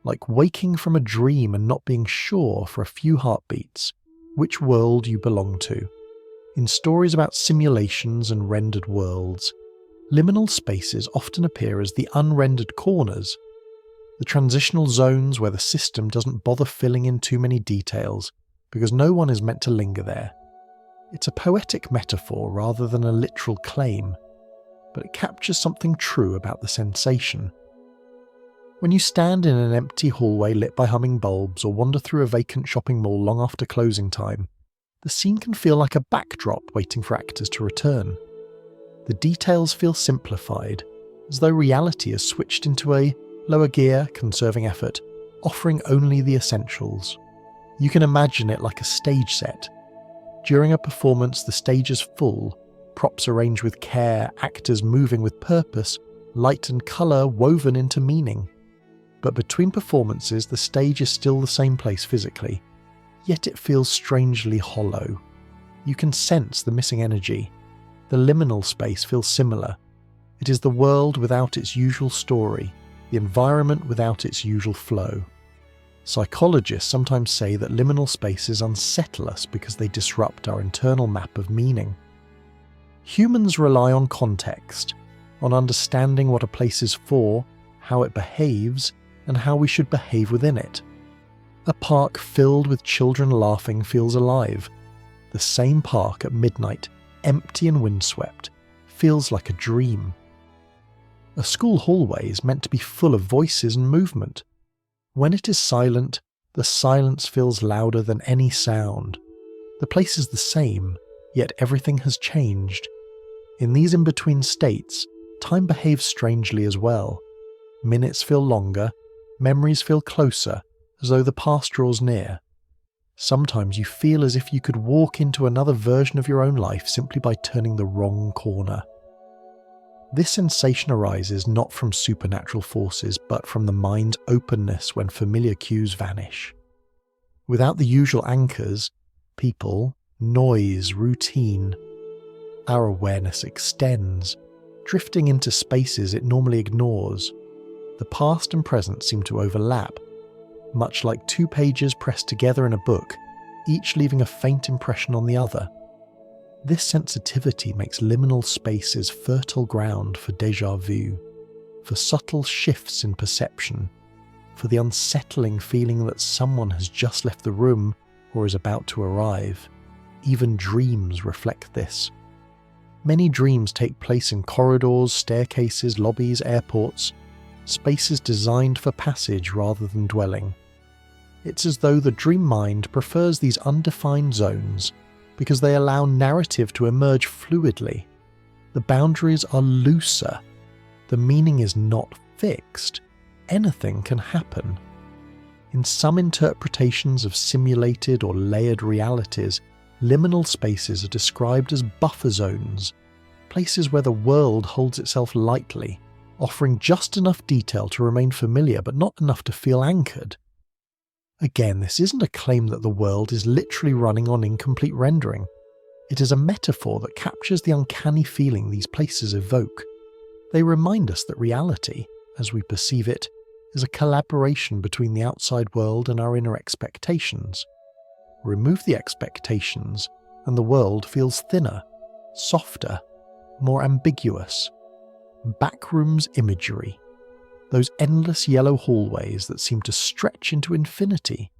like waking from a dream and not being sure for a few heartbeats which world you belong to. In stories about simulations and rendered worlds, liminal spaces often appear as the unrendered corners, the transitional zones where the system doesn't bother filling in too many details because no one is meant to linger there. It's a poetic metaphor rather than a literal claim, but it captures something true about the sensation. When you stand in an empty hallway lit by humming bulbs or wander through a vacant shopping mall long after closing time, the scene can feel like a backdrop waiting for actors to return. The details feel simplified, as though reality has switched into a lower gear, conserving effort, offering only the essentials. You can imagine it like a stage set. During a performance, the stage is full, props arranged with care, actors moving with purpose, light and colour woven into meaning. But between performances, the stage is still the same place physically, yet it feels strangely hollow. You can sense the missing energy. The liminal space feels similar. It is the world without its usual story, the environment without its usual flow. Psychologists sometimes say that liminal spaces unsettle us because they disrupt our internal map of meaning. Humans rely on context, on understanding what a place is for, how it behaves, and how we should behave within it. A park filled with children laughing feels alive. The same park at midnight, empty and windswept, feels like a dream. A school hallway is meant to be full of voices and movement. When it is silent, the silence feels louder than any sound. The place is the same, yet everything has changed. In these in-between states, time behaves strangely as well. Minutes feel longer, memories feel closer, as though the past draws near. Sometimes you feel as if you could walk into another version of your own life simply by turning the wrong corner. This sensation arises not from supernatural forces, but from the mind's openness when familiar cues vanish. Without the usual anchors, people, noise, routine, our awareness extends, drifting into spaces it normally ignores. The past and present seem to overlap, much like two pages pressed together in a book, each leaving a faint impression on the other. This sensitivity makes liminal spaces fertile ground for déjà vu, for subtle shifts in perception, for the unsettling feeling that someone has just left the room or is about to arrive. Even dreams reflect this. Many dreams take place in corridors, staircases, lobbies, airports, spaces designed for passage rather than dwelling. It's as though the dream mind prefers these undefined zones because they allow narrative to emerge fluidly. The boundaries are looser. The meaning is not fixed. Anything can happen. In some interpretations of simulated or layered realities, liminal spaces are described as buffer zones, places where the world holds itself lightly, offering just enough detail to remain familiar but not enough to feel anchored. Again, this isn't a claim that the world is literally running on incomplete rendering. It is a metaphor that captures the uncanny feeling these places evoke. They remind us that reality, as we perceive it, is a collaboration between the outside world and our inner expectations. Remove the expectations, and the world feels thinner, softer, more ambiguous. Backrooms imagery. Those endless yellow hallways that seem to stretch into infinity,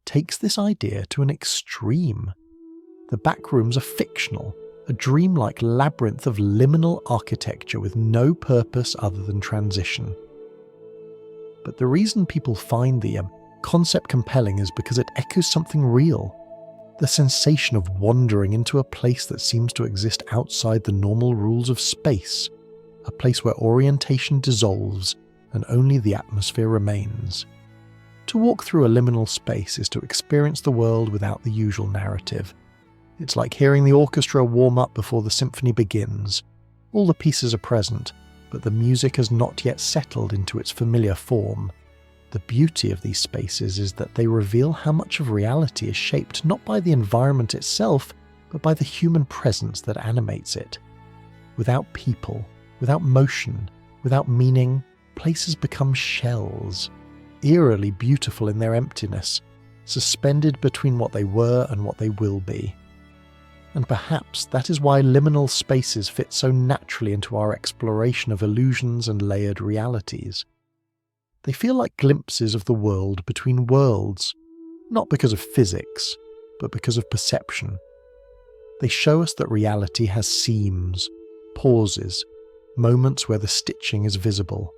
takes this idea to an extreme. The backrooms are fictional, a dreamlike labyrinth of liminal architecture with no purpose other than transition. But the reason people find the concept compelling is because it echoes something real. The sensation of wandering into a place that seems to exist outside the normal rules of space, a place where orientation dissolves and only the atmosphere remains. To walk through a liminal space is to experience the world without the usual narrative. It's like hearing the orchestra warm up before the symphony begins. All the pieces are present, but the music has not yet settled into its familiar form. The beauty of these spaces is that they reveal how much of reality is shaped not by the environment itself, but by the human presence that animates it. Without people, without motion, without meaning, places become shells, eerily beautiful in their emptiness, suspended between what they were and what they will be. And perhaps that is why liminal spaces fit so naturally into our exploration of illusions and layered realities. They feel like glimpses of the world between worlds, not because of physics, but because of perception. They show us that reality has seams, pauses, moments where the stitching is visible.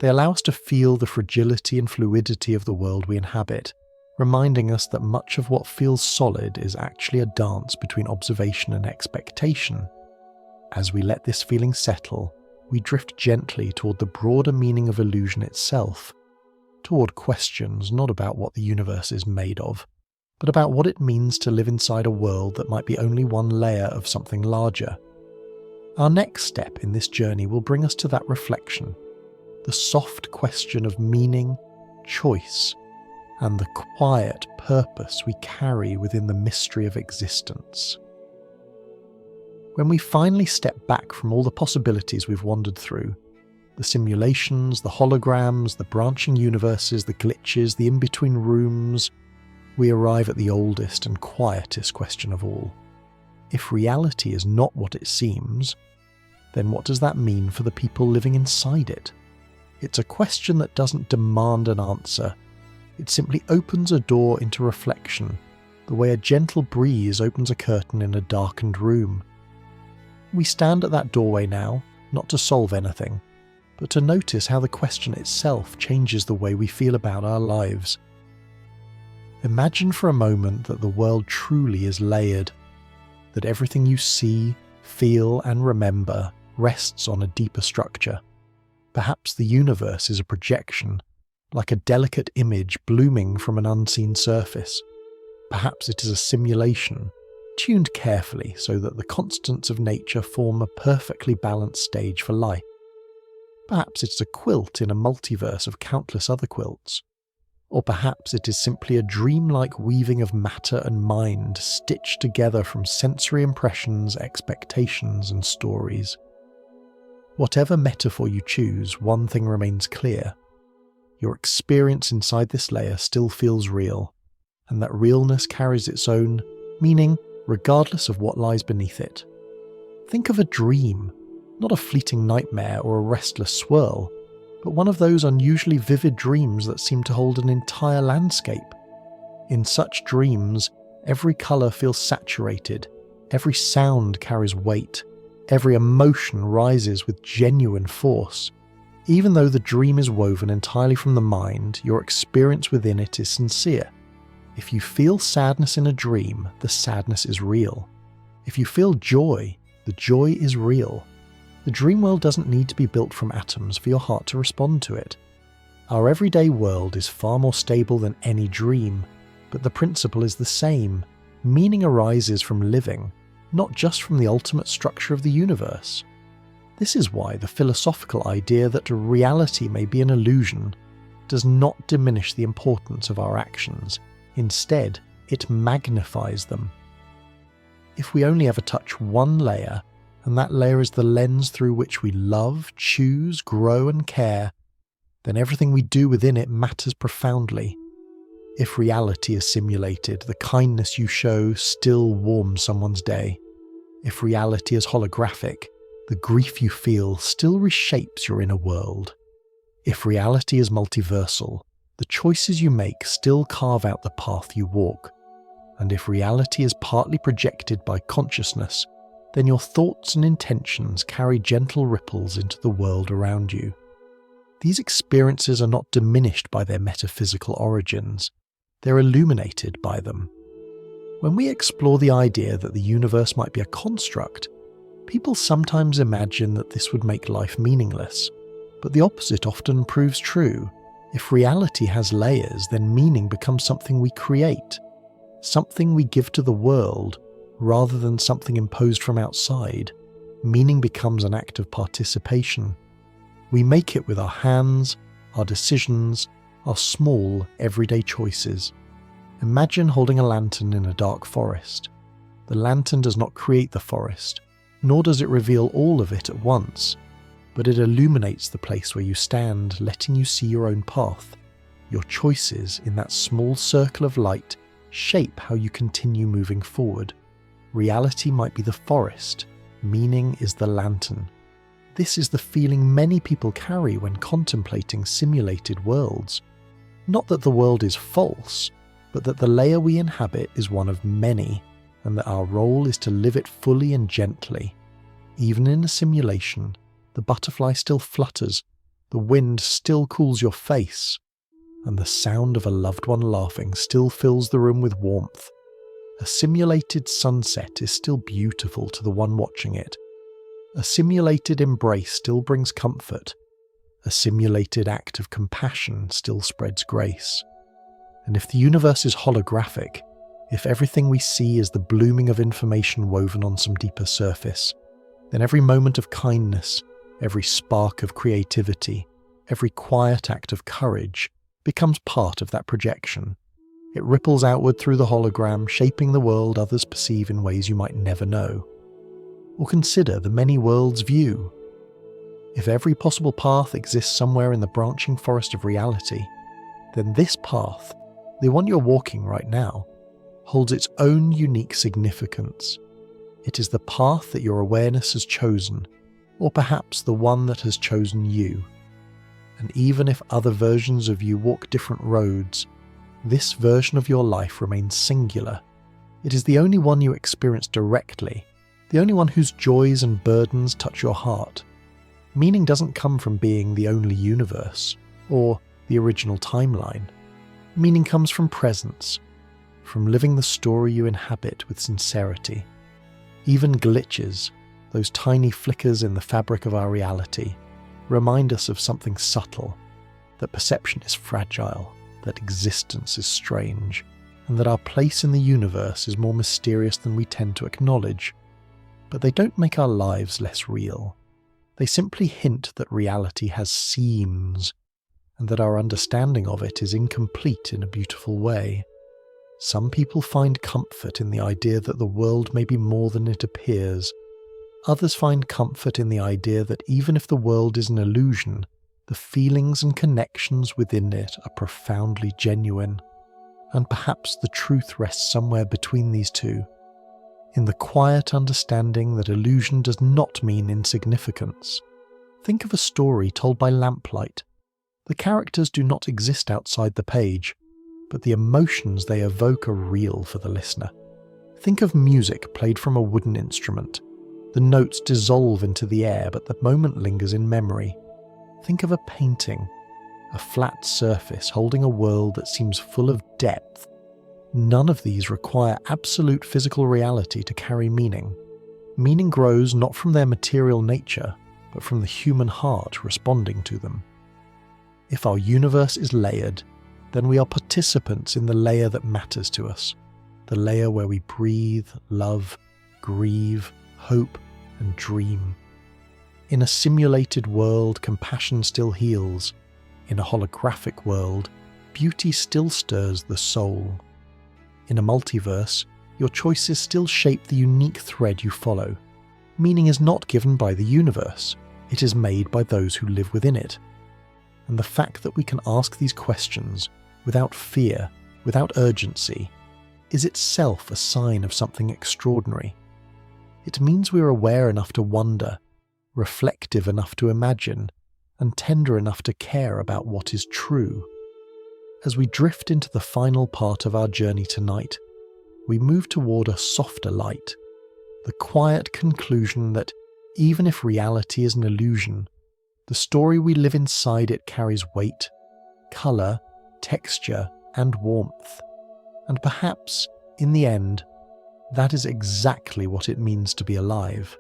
They allow us to feel the fragility and fluidity of the world we inhabit, reminding us that much of what feels solid is actually a dance between observation and expectation. As we let this feeling settle, we drift gently toward the broader meaning of illusion itself, toward questions not about what the universe is made of, but about what it means to live inside a world that might be only one layer of something larger. Our next step in this journey will bring us to that reflection, the soft question of meaning, choice, and the quiet purpose we carry within the mystery of existence. When we finally step back from all the possibilities we've wandered through, the simulations, the holograms, the branching universes, the glitches, the in-between rooms, we arrive at the oldest and quietest question of all. If reality is not what it seems, then what does that mean for the people living inside it? It's a question that doesn't demand an answer. It simply opens a door into reflection, the way a gentle breeze opens a curtain in a darkened room. We stand at that doorway now, not to solve anything, but to notice how the question itself changes the way we feel about our lives. Imagine for a moment that the world truly is layered, that everything you see, feel, and remember rests on a deeper structure. Perhaps the universe is a projection, like a delicate image blooming from an unseen surface. Perhaps it is a simulation, tuned carefully so that the constants of nature form a perfectly balanced stage for life. Perhaps it's a quilt in a multiverse of countless other quilts. Or perhaps it is simply a dreamlike weaving of matter and mind stitched together from sensory impressions, expectations, and stories. Whatever metaphor you choose, one thing remains clear. Your experience inside this layer still feels real, and that realness carries its own meaning regardless of what lies beneath it. Think of a dream, not a fleeting nightmare or a restless swirl, but one of those unusually vivid dreams that seem to hold an entire landscape. In such dreams, every colour feels saturated, every sound carries weight, every emotion rises with genuine force. Even though the dream is woven entirely from the mind, your experience within it is sincere. If you feel sadness in a dream, the sadness is real. If you feel joy, the joy is real. The dream world doesn't need to be built from atoms for your heart to respond to it. Our everyday world is far more stable than any dream, but the principle is the same. Meaning arises from living, not just from the ultimate structure of the universe. This is why the philosophical idea that reality may be an illusion does not diminish the importance of our actions. Instead, it magnifies them. If we only ever touch one layer, and that layer is the lens through which we love, choose, grow and care, then everything we do within it matters profoundly. If reality is simulated, the kindness you show still warms someone's day. If reality is holographic, the grief you feel still reshapes your inner world. If reality is multiversal, the choices you make still carve out the path you walk. And if reality is partly projected by consciousness, then your thoughts and intentions carry gentle ripples into the world around you. These experiences are not diminished by their metaphysical origins, they're illuminated by them. When we explore the idea that the universe might be a construct, people sometimes imagine that this would make life meaningless, but the opposite often proves true. If reality has layers, then meaning becomes something we create, something we give to the world, rather than something imposed from outside. Meaning becomes an act of participation. We make it with our hands, our decisions, our small, everyday choices. Imagine holding a lantern in a dark forest. The lantern does not create the forest, nor does it reveal all of it at once, but it illuminates the place where you stand, letting you see your own path. Your choices in that small circle of light shape how you continue moving forward. Reality might be the forest, meaning is the lantern. This is the feeling many people carry when contemplating simulated worlds. Not that the world is false, but that the layer we inhabit is one of many, and that our role is to live it fully and gently. Even in a simulation, the butterfly still flutters, the wind still cools your face, and the sound of a loved one laughing still fills the room with warmth. A simulated sunset is still beautiful to the one watching it. A simulated embrace still brings comfort. A simulated act of compassion still spreads grace. And if the universe is holographic, if everything we see is the blooming of information woven on some deeper surface, then every moment of kindness, every spark of creativity, every quiet act of courage becomes part of that projection. It ripples outward through the hologram, shaping the world others perceive in ways you might never know. Or consider the many worlds view. If every possible path exists somewhere in the branching forest of reality, then this path, the one you're walking right now, holds its own unique significance. It is the path that your awareness has chosen, or perhaps the one that has chosen you. And even if other versions of you walk different roads, this version of your life remains singular. It is the only one you experience directly, the only one whose joys and burdens touch your heart. Meaning doesn't come from being the only universe, or the original timeline. Meaning comes from presence, from living the story you inhabit with sincerity. Even glitches, those tiny flickers in the fabric of our reality, remind us of something subtle, that perception is fragile, that existence is strange. and that our place in the universe is more mysterious than we tend to acknowledge. But they don't make our lives less real. They simply hint that reality has seams, and that our understanding of it is incomplete in a beautiful way. Some people find comfort in the idea that the world may be more than it appears. Others find comfort in the idea that even if the world is an illusion, the feelings and connections within it are profoundly genuine. And perhaps the truth rests somewhere between these two, in the quiet understanding that illusion does not mean insignificance. Think of a story told by lamplight. The characters do not exist outside the page, but the emotions they evoke are real for the listener. Think of music played from a wooden instrument. The notes dissolve into the air, but the moment lingers in memory. Think of a painting, a flat surface holding a world that seems full of depth. None of these require absolute physical reality to carry meaning. Meaning grows not from their material nature, but from the human heart responding to them. If our universe is layered, then we are participants in the layer that matters to us, the layer where we breathe, love, grieve, hope, and dream. In a simulated world, compassion still heals. In a holographic world, beauty still stirs the soul. In a multiverse, your choices still shape the unique thread you follow. Meaning is not given by the universe, it is made by those who live within it. And the fact that we can ask these questions without fear, without urgency, is itself a sign of something extraordinary. It means we are aware enough to wonder, reflective enough to imagine, and tender enough to care about what is true. As we drift into the final part of our journey tonight, we move toward a softer light, the quiet conclusion that even if reality is an illusion, the story we live inside it carries weight, colour, texture, and warmth. And perhaps, in the end, that is exactly what it means to be alive.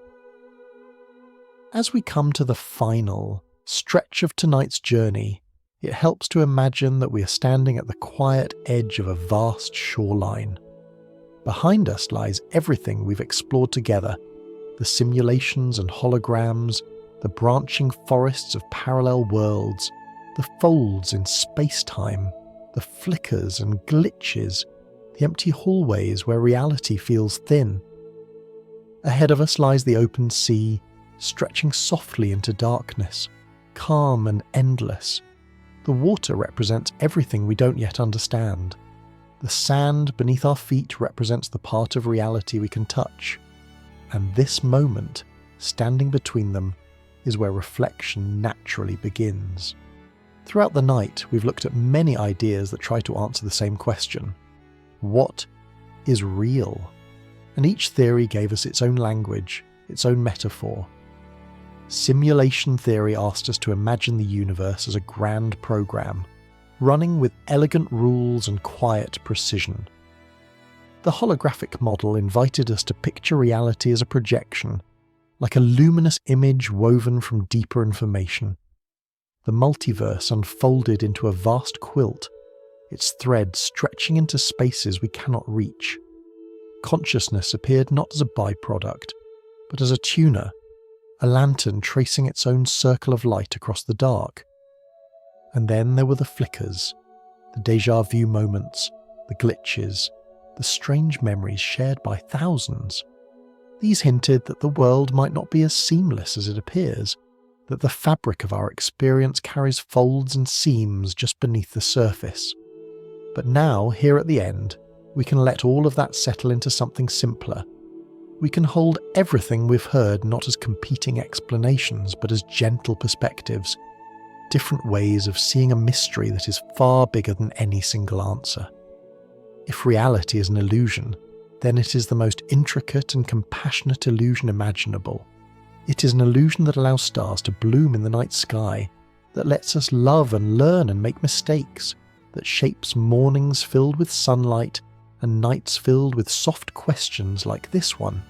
As we come to the final stretch of tonight's journey, it helps to imagine that we are standing at the quiet edge of a vast shoreline. Behind us lies everything we've explored together, the simulations and holograms, the branching forests of parallel worlds, the folds in space-time, the flickers and glitches, the empty hallways where reality feels thin. Ahead of us lies the open sea, stretching softly into darkness, calm and endless. The water represents everything we don't yet understand. The sand beneath our feet represents the part of reality we can touch. And this moment, standing between them, is where reflection naturally begins. Throughout the night, we've looked at many ideas that try to answer the same question. What is real? And each theory gave us its own language, its own metaphor. Simulation theory asked us to imagine the universe as a grand program, running with elegant rules and quiet precision. The holographic model invited us to picture reality as a projection, like a luminous image woven from deeper information. The multiverse unfolded into a vast quilt, its threads stretching into spaces we cannot reach. Consciousness appeared not as a byproduct, but as a tuner, a lantern tracing its own circle of light across the dark. And then there were the flickers, the déjà vu moments, the glitches, the strange memories shared by thousands. These hinted that the world might not be as seamless as it appears, that the fabric of our experience carries folds and seams just beneath the surface. But now, here at the end, we can let all of that settle into something simpler. We can hold everything we've heard not as competing explanations, but as gentle perspectives, different ways of seeing a mystery that is far bigger than any single answer. If reality is an illusion, then it is the most intricate and compassionate illusion imaginable. It is an illusion that allows stars to bloom in the night sky, that lets us love and learn and make mistakes, that shapes mornings filled with sunlight and nights filled with soft questions like this one.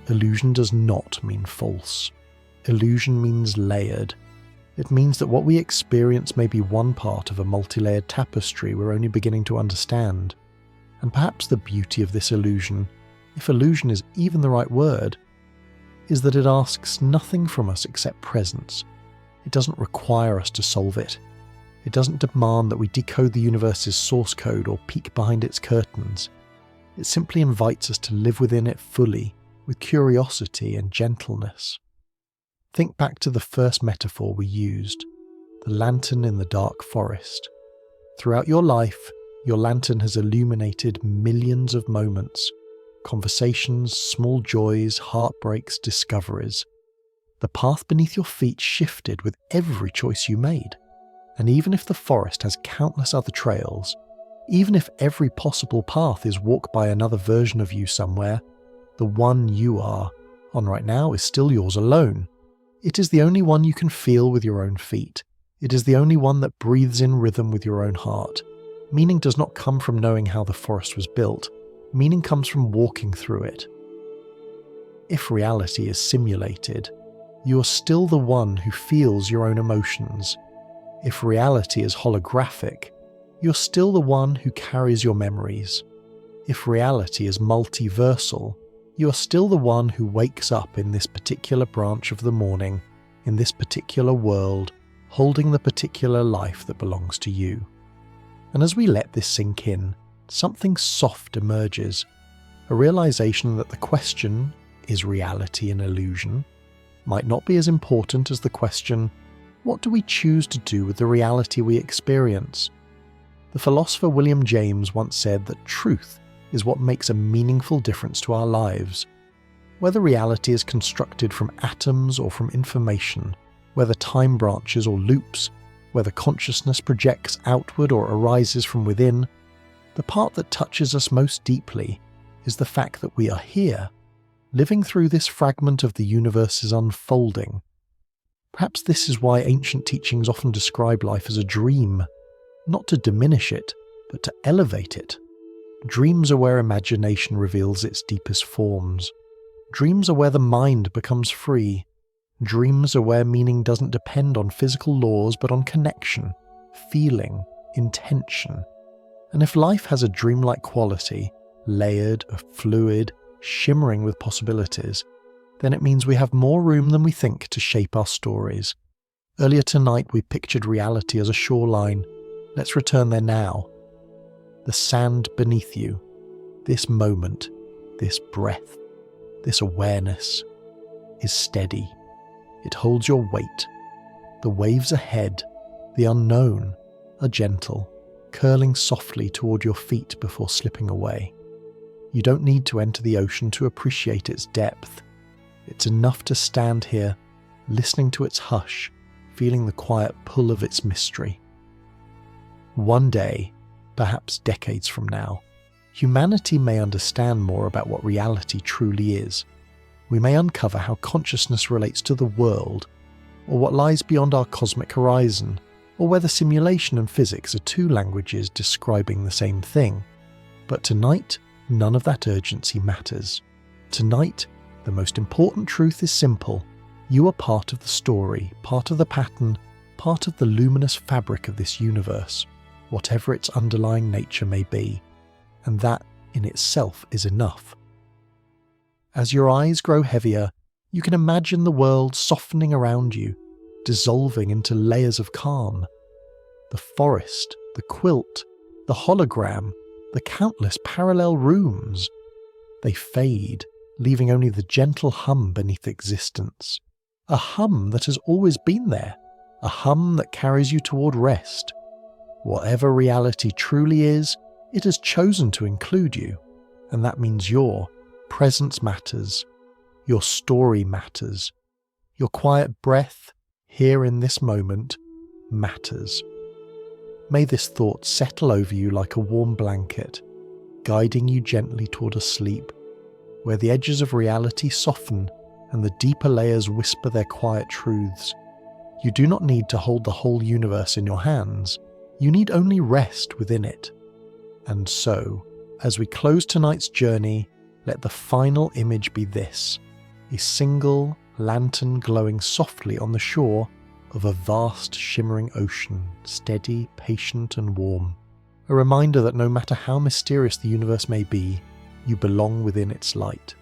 Illusion does not mean false. Illusion means layered. It means that what we experience may be one part of a multi-layered tapestry we're only beginning to understand. And perhaps the beauty of this illusion, if illusion is even the right word, is that it asks nothing from us except presence. It doesn't require us to solve it. It doesn't demand that we decode the universe's source code or peek behind its curtains. It simply invites us to live within it fully, with curiosity and gentleness. Think back to the first metaphor we used, the lantern in the dark forest. Throughout your life, your lantern has illuminated millions of moments, conversations, small joys, heartbreaks, discoveries. The path beneath your feet shifted with every choice you made. And even if the forest has countless other trails, even if every possible path is walked by another version of you somewhere, the one you are on right now is still yours alone. It is the only one you can feel with your own feet. It is the only one that breathes in rhythm with your own heart. Meaning does not come from knowing how the forest was built. Meaning comes from walking through it. If reality is simulated, you are still the one who feels your own emotions. If reality is holographic, you're still the one who carries your memories. If reality is multiversal, you are still the one who wakes up in this particular branch of the morning, in this particular world, holding the particular life that belongs to you. And as we let this sink in, something soft emerges, a realization that the question, is reality an illusion, might not be as important as the question, what do we choose to do with the reality we experience? The philosopher William James once said that truth is what makes a meaningful difference to our lives. Whether reality is constructed from atoms or from information, whether time branches or loops, whether consciousness projects outward or arises from within, the part that touches us most deeply is the fact that we are here, living through this fragment of the universe's unfolding. Perhaps this is why ancient teachings often describe life as a dream, not to diminish it, but to elevate it. Dreams are where imagination reveals its deepest forms. Dreams are where the mind becomes free. Dreams are where meaning doesn't depend on physical laws but on connection, feeling, intention. And if life has a dreamlike quality, layered, fluid, shimmering with possibilities, then it means we have more room than we think to shape our stories. Earlier tonight we pictured reality as a shoreline. Let's return there now. The sand beneath you, this moment, this breath, this awareness, is steady. It holds your weight. The waves ahead, the unknown, are gentle, curling softly toward your feet before slipping away. You don't need to enter the ocean to appreciate its depth. It's enough to stand here, listening to its hush, feeling the quiet pull of its mystery. One day, perhaps decades from now, humanity may understand more about what reality truly is. We may uncover how consciousness relates to the world, or what lies beyond our cosmic horizon, or whether simulation and physics are two languages describing the same thing. But tonight, none of that urgency matters. Tonight, the most important truth is simple. You are part of the story, part of the pattern, part of the luminous fabric of this universe, whatever its underlying nature may be. And that, in itself, is enough. As your eyes grow heavier, you can imagine the world softening around you, dissolving into layers of calm. The forest, the quilt, the hologram, the countless parallel rooms. They fade, leaving only the gentle hum beneath existence. A hum that has always been there, a hum that carries you toward rest. Whatever reality truly is, it has chosen to include you, and that means your presence matters, your story matters, your quiet breath, here in this moment, matters. May this thought settle over you like a warm blanket, guiding you gently toward a sleep, where the edges of reality soften and the deeper layers whisper their quiet truths. You do not need to hold the whole universe in your hands, you need only rest within it. And so, as we close tonight's journey, let the final image be this: a single lantern glowing softly on the shore of a vast shimmering ocean, steady, patient and warm. a reminder that no matter how mysterious the universe may be, you belong within its light.